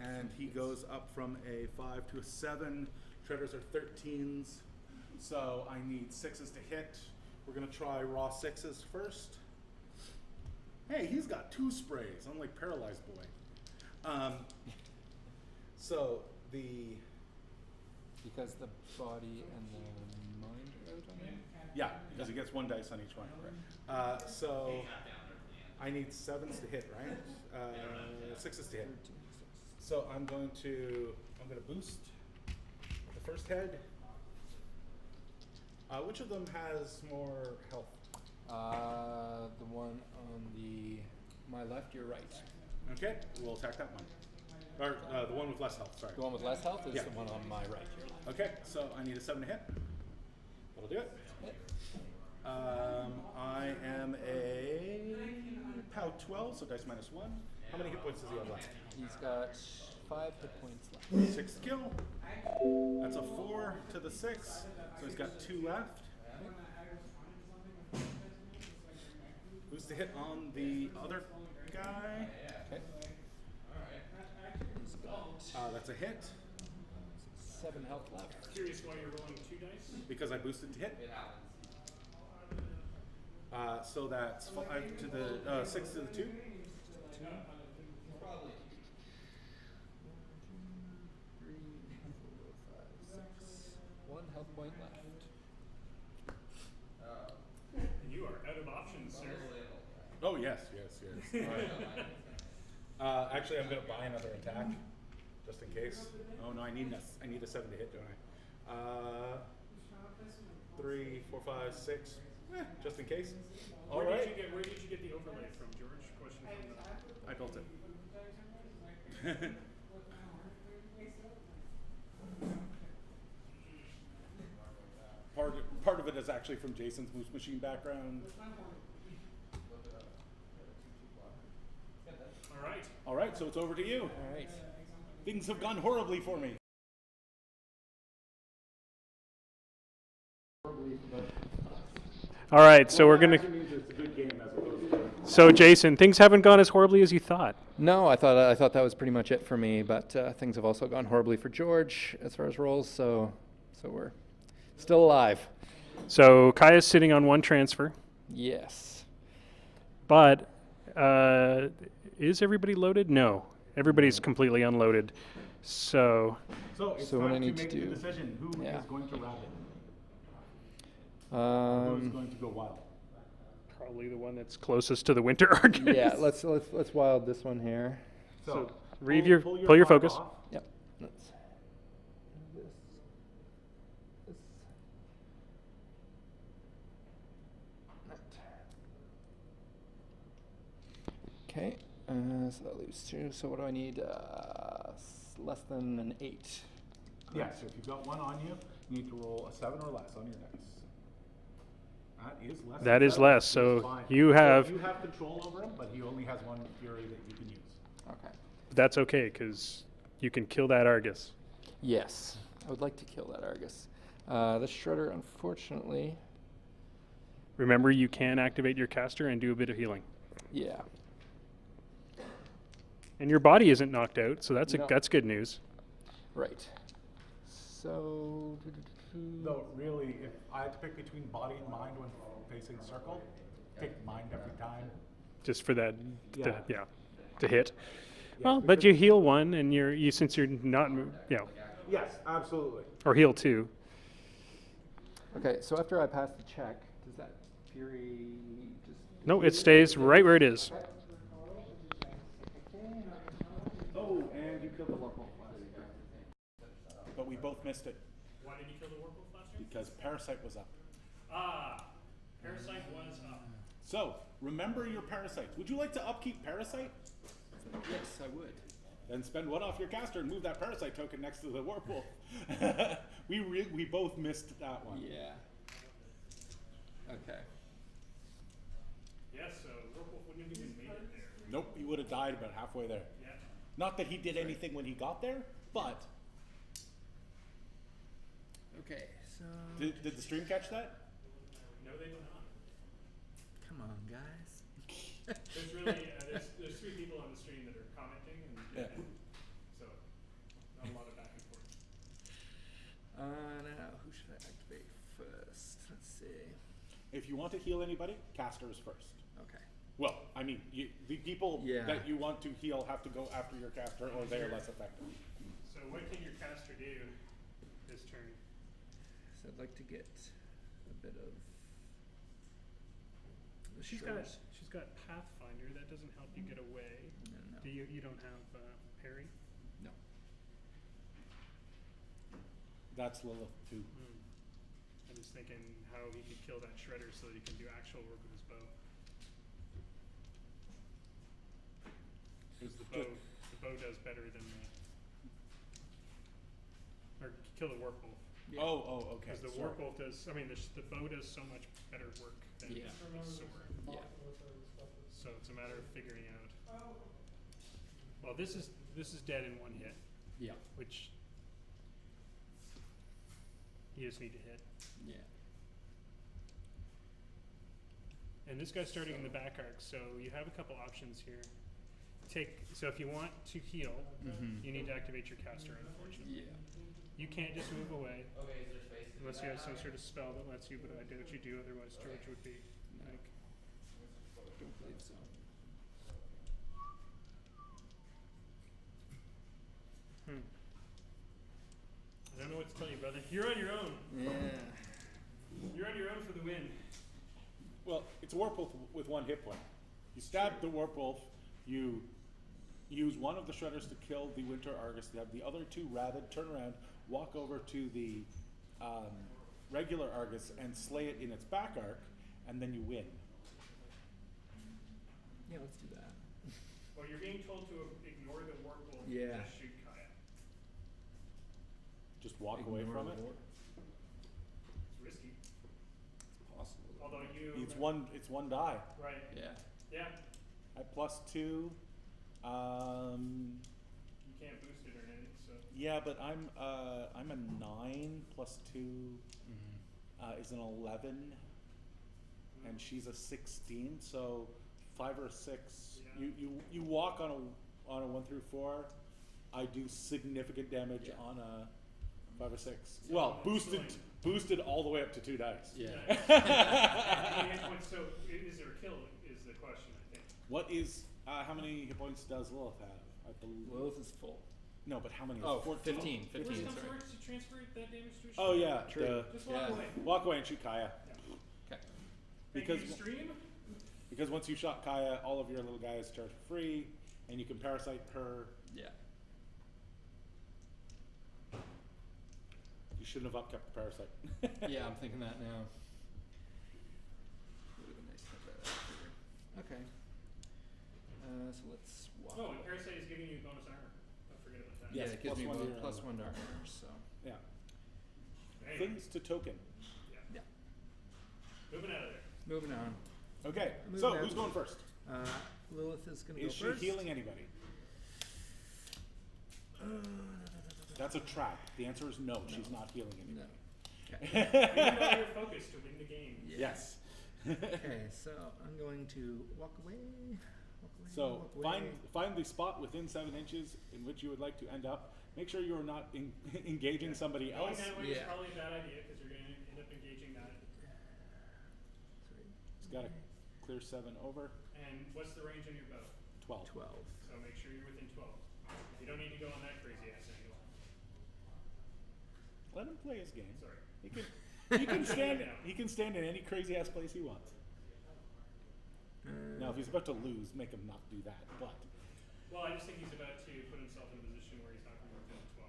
And he goes up from a 5 to a 7. Shredders are 13s. So I need 6s to hit. We're going to try raw 6s first. Hey, he's got 2 sprays, unlike Paralyzed Boy. So the... Because the body and the mind are out on him? Yeah, because he gets 1 dice on each one. So I need 7s to hit, right? 6s to hit. So I'm going to boost the first head. Which of them has more health? The one on my left, your right. Okay, we'll attack that one. Or the one with less health, sorry. The one with less health is Yeah. the one on my right here. Okay, so I need a 7 to hit. That'll do it. I am a POW 12, so dice minus 1. How many hit points does he have left? He's got 5 hit points left. 6 skill. That's a 4 to the 6, so he's got 2 left. Who's the hit on the other guy? Okay. He's got That's a hit 7 health left. Curious why you're rolling 2 dice? because I boosted to hit. So that's 5 to the 6 to the 2. 1 health point left. And you are out of options, sir. Oh yes. Actually, I'm going to buy another attack, just in case. Oh no, I need a 7 to hit, don't I? 3, 4, 5, 6. Just in case. All Where right. did you get the overlay from, George? Question from the... I built it. Part of it is actually from Jason's MooseMachine background. All right, so it's over to you. All right. Things have gone horribly for me. All right, so we're gonna. So Jason, things haven't gone as horribly as you thought. No, I thought that was pretty much it for me, but things have also gone horribly for George as far as rolls, so we're still alive. So Kaya's sitting on 1 transfer, Yes. but is everybody loaded? No, everybody's completely unloaded. So So it's So what I time to need to make do- the decision. Who yeah. is going to rabbit? Who is going to go wild? probably the one that's closest to the winter Argus. Yeah, let's wild this one here. So pull your card focus. off. Yep. Let's this. That. Okay, so that leaves 2. So what do I need? Less than an 8. Yeah, so if you've got 1 on you, you need to roll a 7 or less on your dice. That is less, It's so fine. you have- you have control over him, but he only has 1 fury that you can use. Okay. That's okay, because you can kill that Argus. Yes, I would like to kill that Argus. The Shredder, unfortunately, Remember, you can activate your caster and do a bit of healing. yeah. And your body isn't knocked out, so that's No. that's good news. Right. So. Though, really, if I had to pick between body and mind when facing circle, pick mind every time. Just for that, Yeah. to hit. Yeah, Well, but because- you heal 1, and you since you're not, Yes, absolutely. or heal 2. Okay, so after I pass the check, does that Fury just. No, it stays right where it is. Oh, and you killed the Warpwolf. But we both missed it Why did you kill the Warpwolf last turn? because Parasite was up. Parasite was up. So, remember your Parasites. Would you like to upkeep Parasite? Yes, I would. Then spend 1 off your caster and move that Parasite token next to the Warpwolf. we both missed that one. Yeah. Okay. Yes, so Warpwolf wouldn't have even made it there. Nope, he would have died about halfway there. Yeah. Not that he did anything when he got there, but Okay, so. did the stream catch that? No, they did not. Come on, guys. There's really there's 3 people on the stream that are commenting, and Yeah. so not a lot of back and forth. Now, who should I activate first? Let's see. If you want to heal anybody, casters first. Okay. Well, I mean, the people Yeah. that you want to heal have to go after your caster, or they are less effective. So what can your caster do this turn? So I'd like to get a bit of. the She's shredders. got Pathfinder. That doesn't help you get away. No. Do you don't have parry? No. That's Lilith too. I'm just thinking how he could kill that shredder so that he can do actual work with his bow. Because the bow does better than or kill the warp wolf. Yeah. Oh, okay. Because the sorry. warp wolf does, I mean, the bow does so much better work than Yeah. the sword. Yeah. So it's a matter of figuring out. Well, this is dead in one hit, Yeah. which you just need to hit. Yeah. And this guy's starting in the back arc, so you have a couple options here. So if you want to heal, you need to activate your caster, unfortunately. Yeah. You can't just move away Okay, is there space? unless you have some sort of spell that lets you, but I doubt you do, otherwise George would be like, Don't believe so. I don't know what to tell you, brother. You're on your own. Yeah. You're on your own for the win. Well, it's a warp wolf with 1 hit point. You stab the warp wolf, you use one of the shredders to kill the Winter Argus, you have the other 2 rabid, turn around, walk over to the regular Argus and slay it in its back arc, and then you win. Yeah, let's do that. Well, you're being told to ignore the warp wolf Yeah. and just shoot Kaya. Just walk away Ignore from the it. warp. It's risky. Possible. Although you. It's one die. Right. Yeah. Yeah. At +2. You can't boost it or anything, so. Yeah, but I'm a 9 +2 is an 11, and she's a 16. So 5 or 6. Yeah. You walk on a 1 through 4. I do significant damage Yeah. on a 5 or 6. So Well, it's boosted all the way up to 2 dice. Yeah. So is there a kill? Is the question, I think. What is how many hit points does Lilith have? I believe. Lilith is full. No, but how many? Oh, 14? 15. 15, Worst comes to sorry. worst, to transfer that damage to a Oh shield. yeah, True. Just walk Yeah. away. walk away and shoot Kaya. Okay. Because And you stream? because once you shot Kaya, all of your little guys charge for free, and you can parasite her. Yeah. You shouldn't have upkept the parasite. Yeah, I'm thinking that now. Would have been nice to have that out here. Okay. So let's walk. Oh, away. and Parasite is giving you bonus armor. Don't forget about that. Yes, Yeah, it gives me +1 to your plus armor. 1 to armor, so. Yeah. Anyway, Things to token. yeah. Yeah. Moving out of there. Moving on. Okay, Moving so on. who's going first? Lilith is going to go Is she first. healing anybody? That's a trap. The answer is no. She's not healing No. anybody. Okay. Even though you're focused to win the game. Yeah. Yes. Okay, so I'm going to walk away. So walk away. find the spot within 7 inches in which you would like to end up. Make sure you are not engaging somebody Going else. that way is Yeah. probably a bad idea because you're going to end up engaging that. He's got to clear 7 over. And what's the range on your bow? 12. 12. So make sure you're within 12. You don't need to go on that crazy ass angle. Let him play his game. Sorry. He can stand. He can stand in any crazy ass place he wants. Now, if he's about to lose, make him not do that. But Well, I just think he's about to put himself in a position where he's not going to be within 12.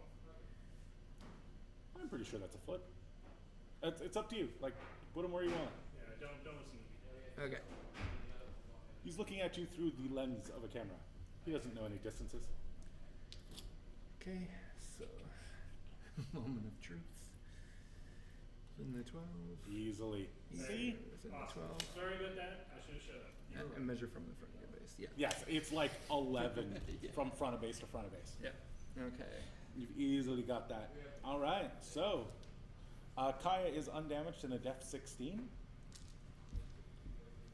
I'm pretty sure that's a foot. It's up to you. Like, put him where you want. Yeah, don't listen to me. Okay. He's looking at you through the lens of a camera. He doesn't know any distances. Okay, so moment of truth. In the 12. Easily. Yeah, See? within the Awesome. 12. Sorry about that. I should have shut up. And measure from the front of your base. Yeah. Yes, it's like 11 Yeah. from front of base to front of base. Yeah. Okay. You've easily got that. All right, so Kaya is undamaged in a def 16.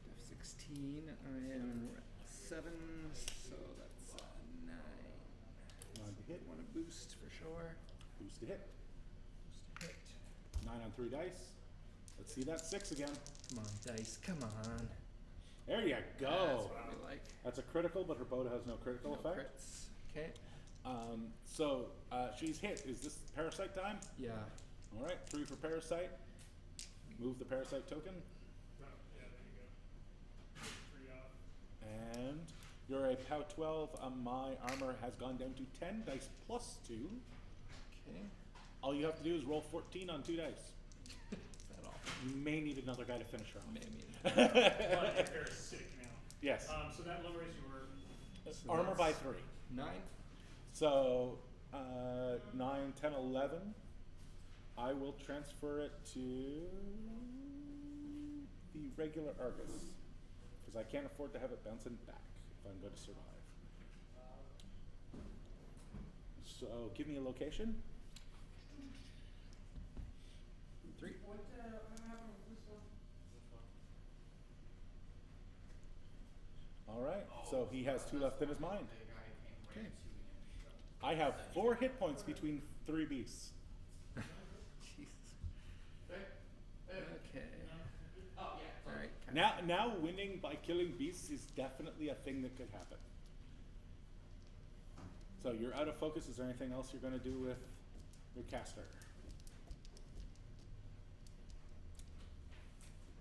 Def 16. I am 7, so that's 9. 9 to hit. Want to boost for sure. Boost to hit. Boost to hit. 9 on 3 dice. Let's see that 6 again. Come on, dice. Come on. There you That's go. what we like. That's a critical, but her bow has no critical No effect. crits. Okay. So she's hit. Is this parasite time? Yeah. All right, 3 for parasite. Move the parasite token, No, yeah, there you go. 3 off. and you're a POW 12. My armor has gone down to 10 dice plus 2. Okay. All you have to do is roll 14 on 2 dice. Is that all? You may need another guy to finish her off. Maybe. Well, your hair is sick now. Yes. So that lowers your. So Armor by that's 3. 9. So 9, 10, 11. I will transfer it to the regular Argus because I can't afford to have it bouncing back if I'm going to survive. So give me a location. 3. All right. So he has 2 left in his mind. Okay. I have 4 hit points between 3 beasts. Jesus. Okay. All right. Now winning by killing beasts is definitely a thing that could happen. So you're out of focus. Is there anything else you're going to do with your caster?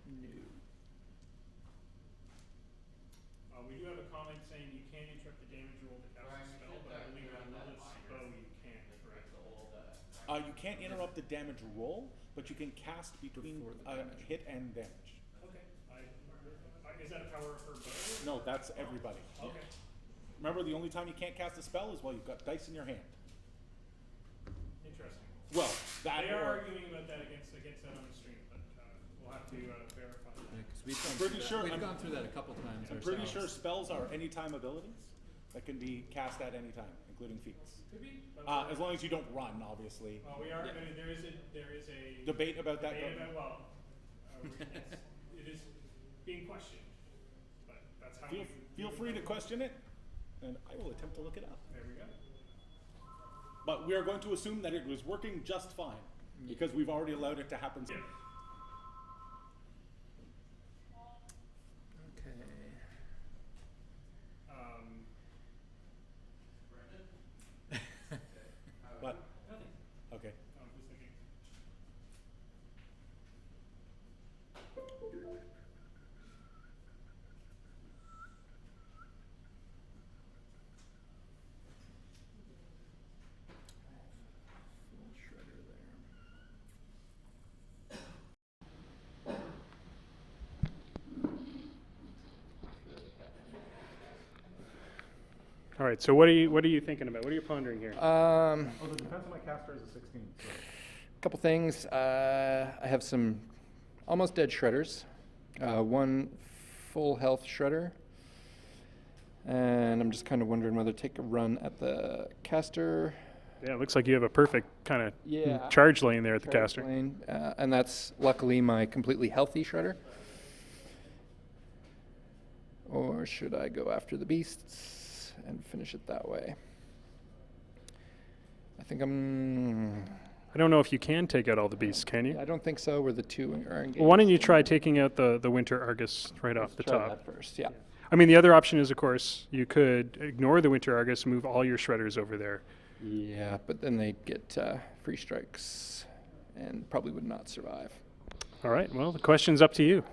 No. We do have a comment saying you can interrupt the damage roll to cast a spell, but I believe on this bow you can't, correct? You can't interrupt the damage roll, but you can cast between hit and damage. Okay. Is that a power of her bow? No, that's everybody. Okay. Remember, the only time you can't cast a spell is while you've got dice in your hand. Interesting. Well, that They are or arguing about that against that on the stream, but we'll have to verify that. Yeah, 'cause we've I'm gone pretty through sure- that. We've I'm- gone through that a couple times. I'm pretty sure ourselves. spells are anytime abilities that can be cast at any time, including feats. Could be. As long as you don't run, obviously. We are. Yeah. There is a Debate about that. debate about it is being questioned, but that's how. Feel free to question it, and I will attempt to look it up. There we go. But we are going to assume that it was working just fine because we've already allowed it to happen. Yeah. Okay. But Nothing. okay. I'm just thinking. Full shredder there. All right. So what are you thinking about? What are you pondering here? Oh, the defense of my caster is a 16. So. Couple things. I have some almost dead shredders. One full health shredder. And I'm just kind of wondering whether to take a run at the caster. Yeah, it looks like you have a perfect kind of Yeah. charge lane there at the Charge caster. lane, and that's luckily my completely healthy shredder. Or should I go after the beasts and finish it that way? I think I don't know if you can take out all the beasts, can you? I don't think so. Where the 2 are engaged. Well, why don't you try taking out the Winter Argus right off the Try top? that first, yeah. I mean, the other option is, of course, you could ignore the Winter Argus, move all your shredders over there. Yeah, but then they'd get free strikes and probably would not survive. All right. Well, the question's up to you.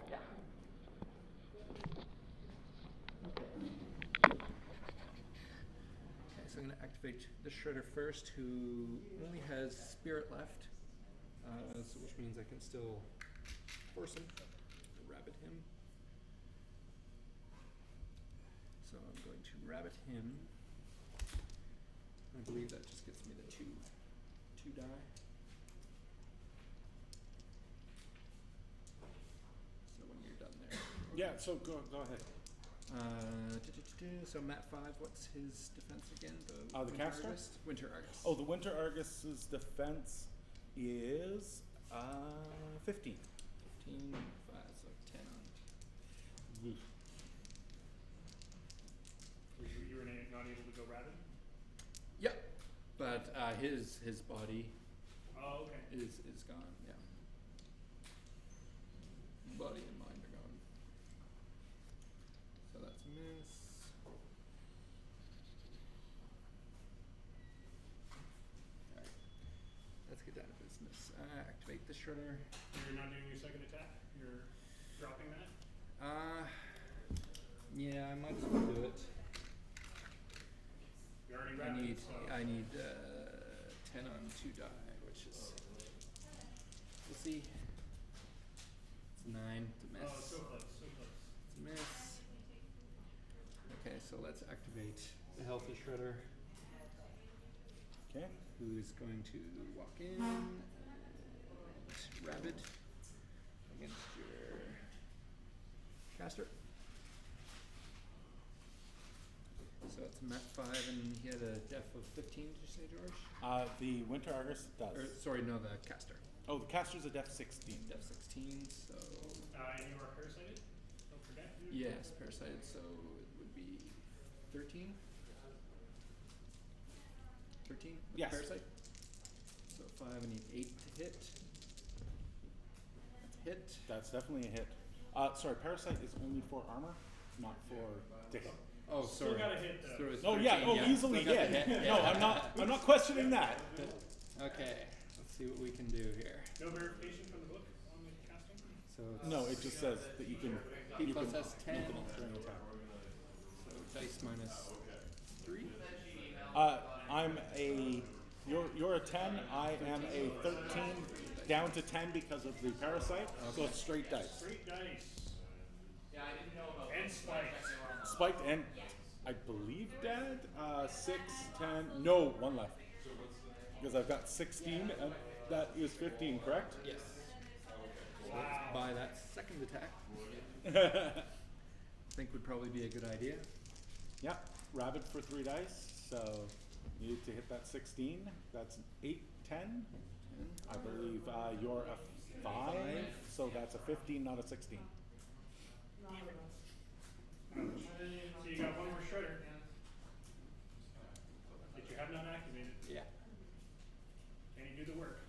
Okay, so I'm going to activate the shredder first, who only has spirit left, so which means I can still force him, rabbit him. So I'm going to rabbit him. I believe that just gets me the two die. So when you're done there. Yeah. So go ahead. So Matt 5, what's his defense again? The Winter caster? Argus? Winter Argus. Oh, the Winter Argus's defense is 15. 15, 5, so 10 on. You were not able to go rabid? Yep. But his body Oh, okay. is gone, yeah. Body and mind are gone. So that's a miss. Alright. Let's get down to business. Activate the shredder. You're not doing your second attack? You're dropping that? Yeah, I might as well do it. You're already I rabid, need so. 10 on 2 die, which is, we'll see. It's 9 to miss. Oh, so close, so close. It's a miss. Okay, so let's activate the healthy shredder. Okay. who's going to walk in and rabbit against your caster. So it's Mat 5, and he had a def of 15, did you say, George? The Winter Argus does. Or, sorry, no, the caster. Oh, the caster's a def 16. Def 16, so. And you are parasited? Don't forget. Yes, parasited, so it would be 13? 13 with Yes. parasite? So 5, I need 8 to hit. That's a hit. That's definitely a hit. Sorry, Parasite is only for armor, not for to hit. Oh, Still sorry. got a hit, though. So it's Oh yeah, 13, oh easily still got hit. the hit, No, yeah. I'm not questioning that. Okay, let's see what we can do here. No verification from the book on the casting? So it's No, it just says that you can. P you plus can S 10. make an alternate attack. So dice minus 3. I'm a. You're a 10. I am a 13, down to 10 because of the parasite. So it's straight dice. Straight dice. And spiked. Spiked and I believe dead. 6, 10. No, one left. Because I've got 16 and that is 15, correct? Yes. So let's buy that second attack. I think would probably be a good idea. Yeah, rabbit for 3 dice. So you need to hit that 16. That's an 8, 10. I believe you're a 5. So that's a 15, not a 16. So you got one more shredder that you have not activated. Yeah. Can you do the work?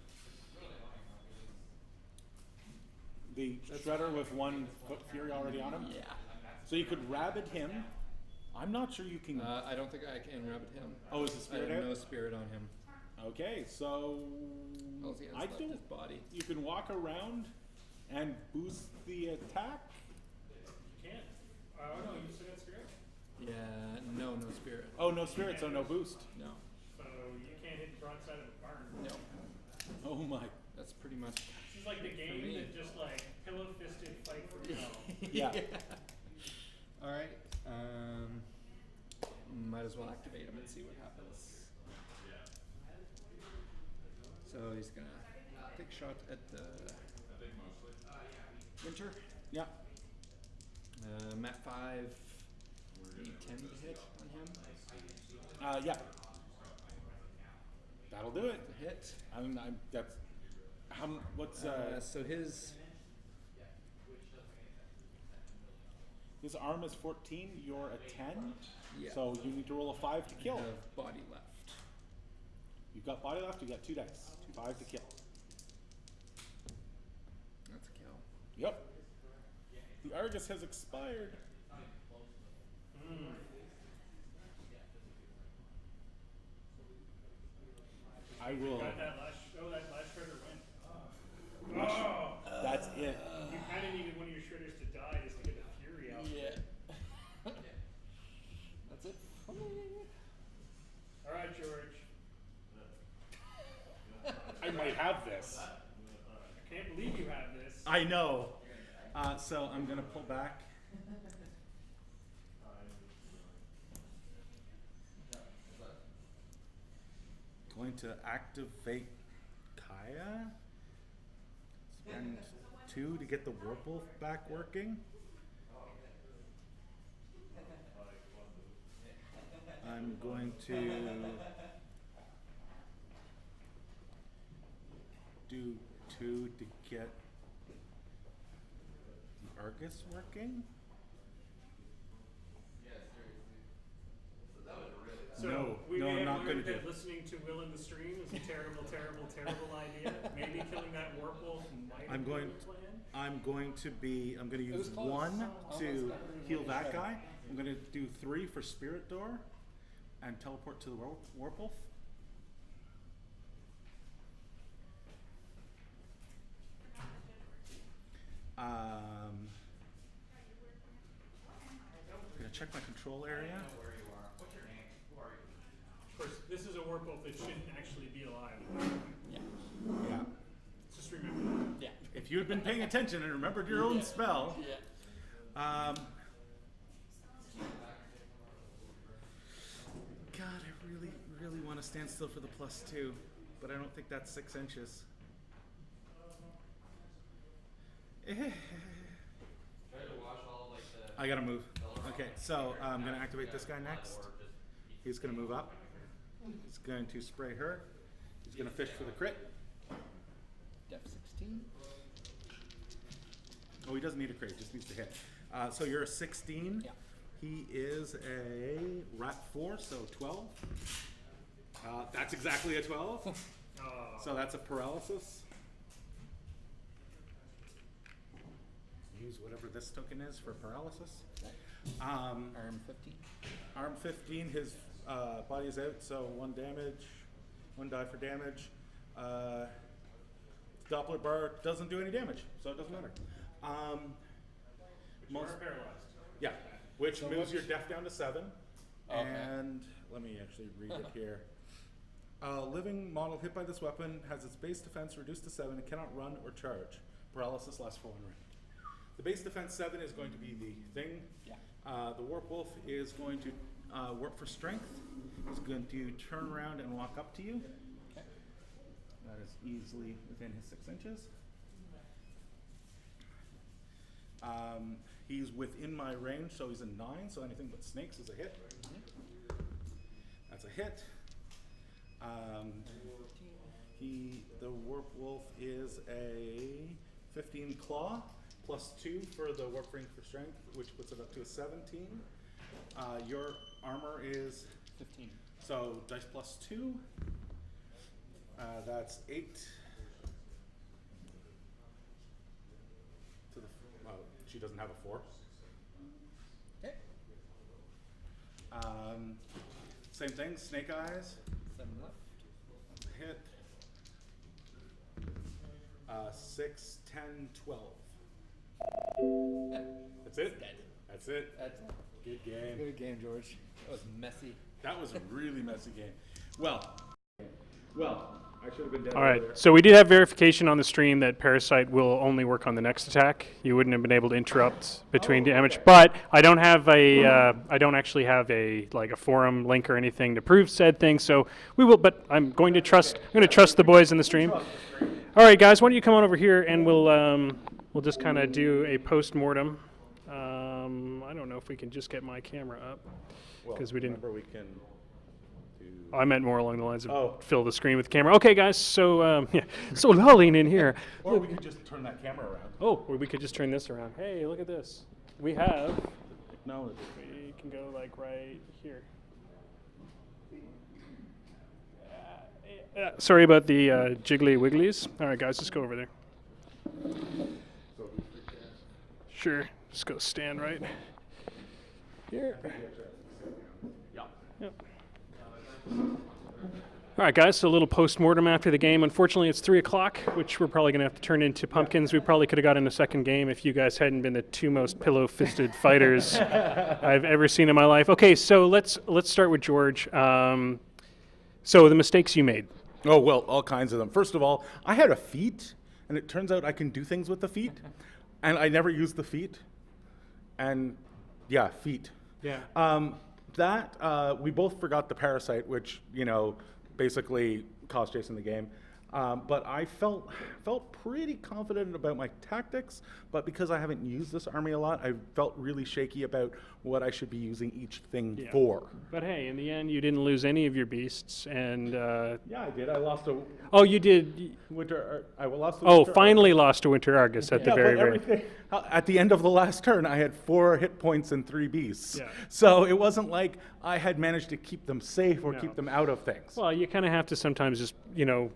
The shredder with 1 foot fury already on him. Yeah. So you could rabbit him. I'm not sure you can. I don't think I can rabbit him. Oh, is the I spirit have out? no spirit on him. Okay, so All he has I left don't. is body. You can walk around and boost the attack. You can't. Oh no, you still got spirit? Yeah, no spirit. Oh, no spirit, so no boost. No. So you can't hit the broadside of a barn. No. Oh my. That's pretty much. This is like the game me. that just like pillow-fisted fight for hell. Yeah. All right. Might as well activate him and see what happens. So he's gonna take a shot at the Winter. Yeah. Mat 5. Need 10 to hit on him. Yeah. That'll do it. To hit. I'm that's. What's So his his arm is 14. You're a 10. Yeah. So you need to roll a 5 to kill. have body left. You've got body left. You got 2 dice. 5 to kill. That's a kill. Yep. The Argus has expired. I will. Got that last shredder went. Oh! That's it. You kind of needed one of your shredders to die just to get the fury out. Yeah. That's it. All right, George. I might have this. I can't believe you have this. I know. So I'm gonna pull back. Going to activate Kaya. Spend 2 to get the Warpwolf back working. I'm going to do 2 to get the Argus working. So No, we no, may I'm have not gonna learned do that it. listening to Will in the stream is a terrible, terrible, terrible idea. Maybe killing that Warpwolf might have I'm been going. the plan. I'm going to use was close. 1 to Almost. heal that guy. I'm going to do 3 for Spirit Door, and teleport to the Warpwolf. I'm gonna check my control area. Of course, this is a Warpwolf that shouldn't actually be alive. Yeah. Yeah. Just remember that. Yeah. If you had been paying attention and remembered your own spell. Yeah. God, I really want to stand still for the +2, but I don't think that's 6 inches. I gotta move. Okay, so I'm gonna activate this guy next. He's gonna move up. He's going to spray her. He's gonna fish for the crit. Def 16. Oh, he doesn't need a crit, just needs to hit. So you're a 16. Yeah. He is a rat 4, so 12. That's exactly a 12. So that's a paralysis. Use whatever this token is for paralysis. Arm 15. Arm 15, his body is out, so 1 damage, 1 die for damage. Doppler bar doesn't do any damage, so it doesn't matter. Most paralyzed. Yeah, which So moves what's- your def down to 7. Okay. And let me actually read it here. A living model hit by this weapon has its base defense reduced to 7 and cannot run or charge. Paralysis lasts for 1 round. The base defense 7 is going to be the thing. Yeah. The Warp Wolf is going to warp for strength. He's going to turn around and walk up to you. Okay. That is easily within his 6 inches. He's within my range, so he's a 9, so anything but snakes is a hit. That's a hit. The Warp Wolf is a 15 claw, +2 for the Warp Ring for strength, which puts it up to a 17. Your armor is 15. so dice +2. That's 8. To the she doesn't have a 4. Okay. Same thing. Snake eyes. 7 left. Hit. 6, 10, 12. That's it. Dead. That's it. That's Good game. good game, George. That was messy. That was a really messy game. Well, I should have been dead. All right, so we did have verification on the stream that Parasite will only work on the next attack. You wouldn't have been able to interrupt between damage, but I don't have I don't actually have a forum link or anything to prove said thing. So we will, but I'm going to trust the boys in the stream. All right, guys, why don't you come on over here and we'll just kind of do a post-mortem. I don't know if we can just get my camera up because we didn't. Remember, we can do. I meant more along the lines of Oh. fill the screen with camera. Okay, guys, so yeah, so lulling in here. Or we could just turn that camera around. Oh, or we could just turn this around. Hey, look at this. We have. No. We can go like right here. Sorry about the jiggly wigglies. All right, guys, let's go over there. Sure, just go stand right here. Yep. All right, guys, so a little post-mortem after the game. Unfortunately, it's 3 o'clock, which we're probably going to have to turn into pumpkins. We probably could have got in a second game if you guys hadn't been the 2 most pillow-fisted fighters I've ever seen in my life. Okay, so let's start with George. So the mistakes you made. Oh, well, all kinds of them. First of all, I had a feat, and it turns out I can do things with the feat, and I never used the feat. And, yeah, feat. Yeah. We both forgot the Parasite, which, basically cost Jason the game. But I felt pretty confident about my tactics, but because I haven't used this army a lot, I felt really shaky about what I should be using each thing Yeah. for. But hey, in the end, you didn't lose any of your beasts, and Yeah, I did. I lost a oh, you did. winter. I lost. A Oh, winter finally lost to Winter Argus at the Yeah, very, but very. everything, at the end of the last turn, I had 4 hit points and 3 beasts. Yeah. So it wasn't like I had managed to keep them safe or No. keep them out of things. Well, you kind of have to sometimes just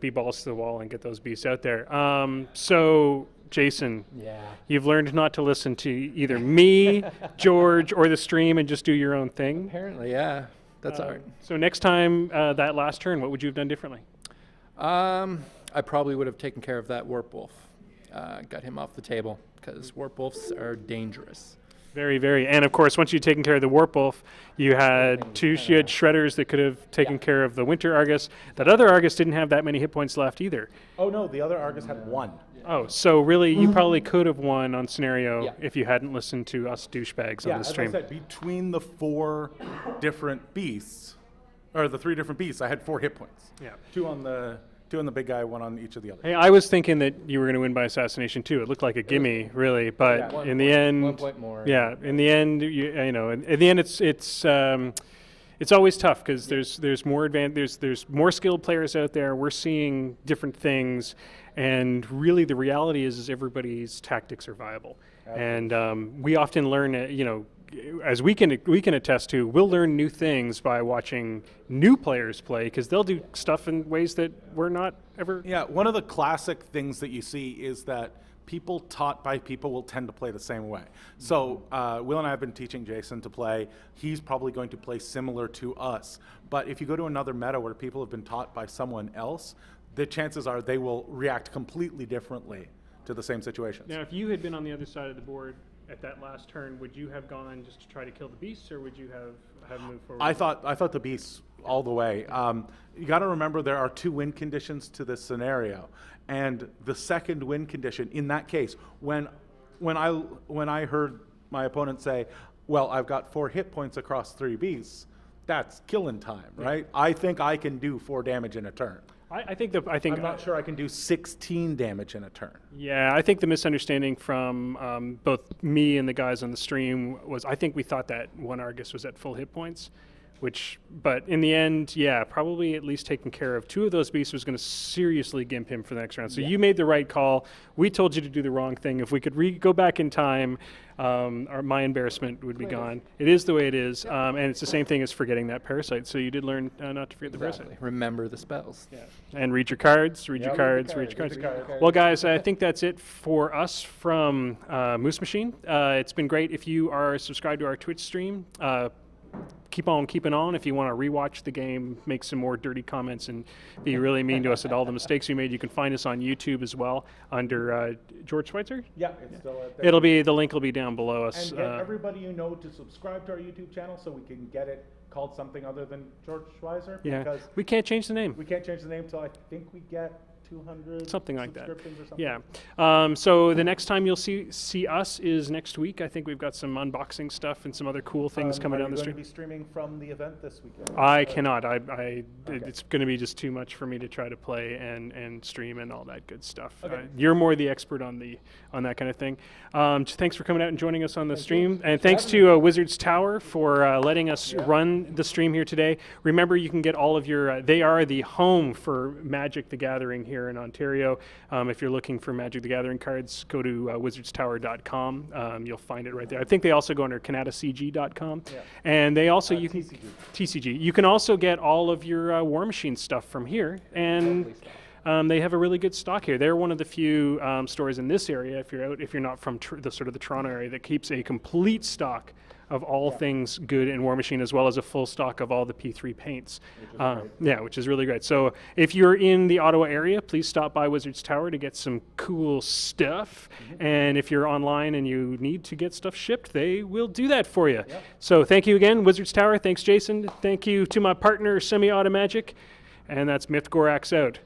be balls to the wall and get those beasts out there. So Jason, Yeah. you've learned not to listen to either me, George, or the stream, and just do your own thing. Apparently, yeah. That's all right. So next time, that last turn, what would you have done differently? I probably would have taken care of that Warp Wolf. Got him off the table because Warp Wolves are dangerous. Very, very. And of course, once you'd taken care of the Warp Wolf, you had you had Shredders that could have taken care of the Winter Argus. That other Argus didn't have that many hit points left either. Oh no, the other Argus had 1. Oh, so really, you probably could have won on scenario Yeah. if you hadn't listened to us douchebags Yeah, on the as stream. I said, between the 4 different beasts, or the 3 different beasts, I had 4 hit points. Yeah. 2 on the big guy, 1 on each of the others. Hey, I was thinking that you were going to win by assassination too. It looked like a gimme, really, but Yeah. in the end, 1 point more. yeah, in the end, you know, in the end, it's always tough because there's more there's more skilled players out there. We're seeing different things, and really the reality is everybody's tactics are viable, and we often learn, you know. As we can attest to, we'll learn new things by watching new players play because they'll do stuff in ways that we're not ever. Yeah, one of the classic things that you see is that people taught by people will tend to play the same way. So Will and I have been teaching Jason to play. He's probably going to play similar to us. But if you go to another meta where people have been taught by someone else, the chances are they will react completely differently to the same situations. Now, if you had been on the other side of the board at that last turn, would you have gone just to try to kill the beasts, or would you have moved forward? I thought the beasts all the way. You got to remember there are 2 win conditions to this scenario, and the second win condition in that case, when I heard my opponent say, "Well, I've got 4 hit points across 3 beasts," that's killing time, right? I think I can do 4 damage in a turn. I think I'm not sure I can do 16 damage in a turn. Yeah, I think the misunderstanding from both me and the guys on the stream was I think we thought that one Argus was at full hit points, but in the end, yeah, probably at least taking care of 2 of those beasts was going to seriously gimp him for the next round. So you made the right call. We told you to do the wrong thing. If we could go back in time, my embarrassment would be gone. It is the way it is, and it's the same thing as forgetting that parasite. So you did learn not to forget the parasite. Remember the spells. Yeah. And read your cards, read your cards. Well, guys, I think that's it for us from MooseMachine. It's been great. If you are subscribed to our Twitch stream, keep on keeping on. If you want to rewatch the game, make some more dirty comments, and be really mean to us at all the mistakes we made, you can find us on YouTube as well under George Schweitzer. Yeah, it's still at The link will be down below us. And get everybody you know to subscribe to our YouTube channel so we can get it called something other than George Schweizer. Yeah, Because we can't change the name. we can't change the name until I think we get 200 Something like that. subscriptions or something. Yeah. So the next time you'll see us is next week. I think we've got some unboxing stuff and some other cool things coming down the Are you stream. going to be streaming from the event this weekend? I cannot. It's going to be just too much for me to try to play and stream and all that good stuff. Okay. You're more the expert on that kind of thing. Thanks for coming out and joining us on the stream, and thanks to Wizards Tower for letting us run the stream here today. Remember, you can get all of your. They are the home for Magic: The Gathering here in Ontario. If you're looking for Magic: The Gathering cards, go to wizardstower.com. You'll find it right there. I think they also go under canadacg.com, and they also you can TCG. You can also get all of your War Machine stuff from here, and they have a really good stock here. They're one of the few stores in this area, if you're not from the Toronto area, that keeps a complete stock of all things good in War Machine, as well as a full stock of all the P3 paints. Which is really great. So if you're in the Ottawa area, please stop by Wizards Tower to get some cool stuff. And if you're online and you need to get stuff shipped, they will do that for you. So thank you again, Wizards Tower. Thanks, Jason. Thank you to my partner, Semi-Automagic. And that's Myth Gorax out.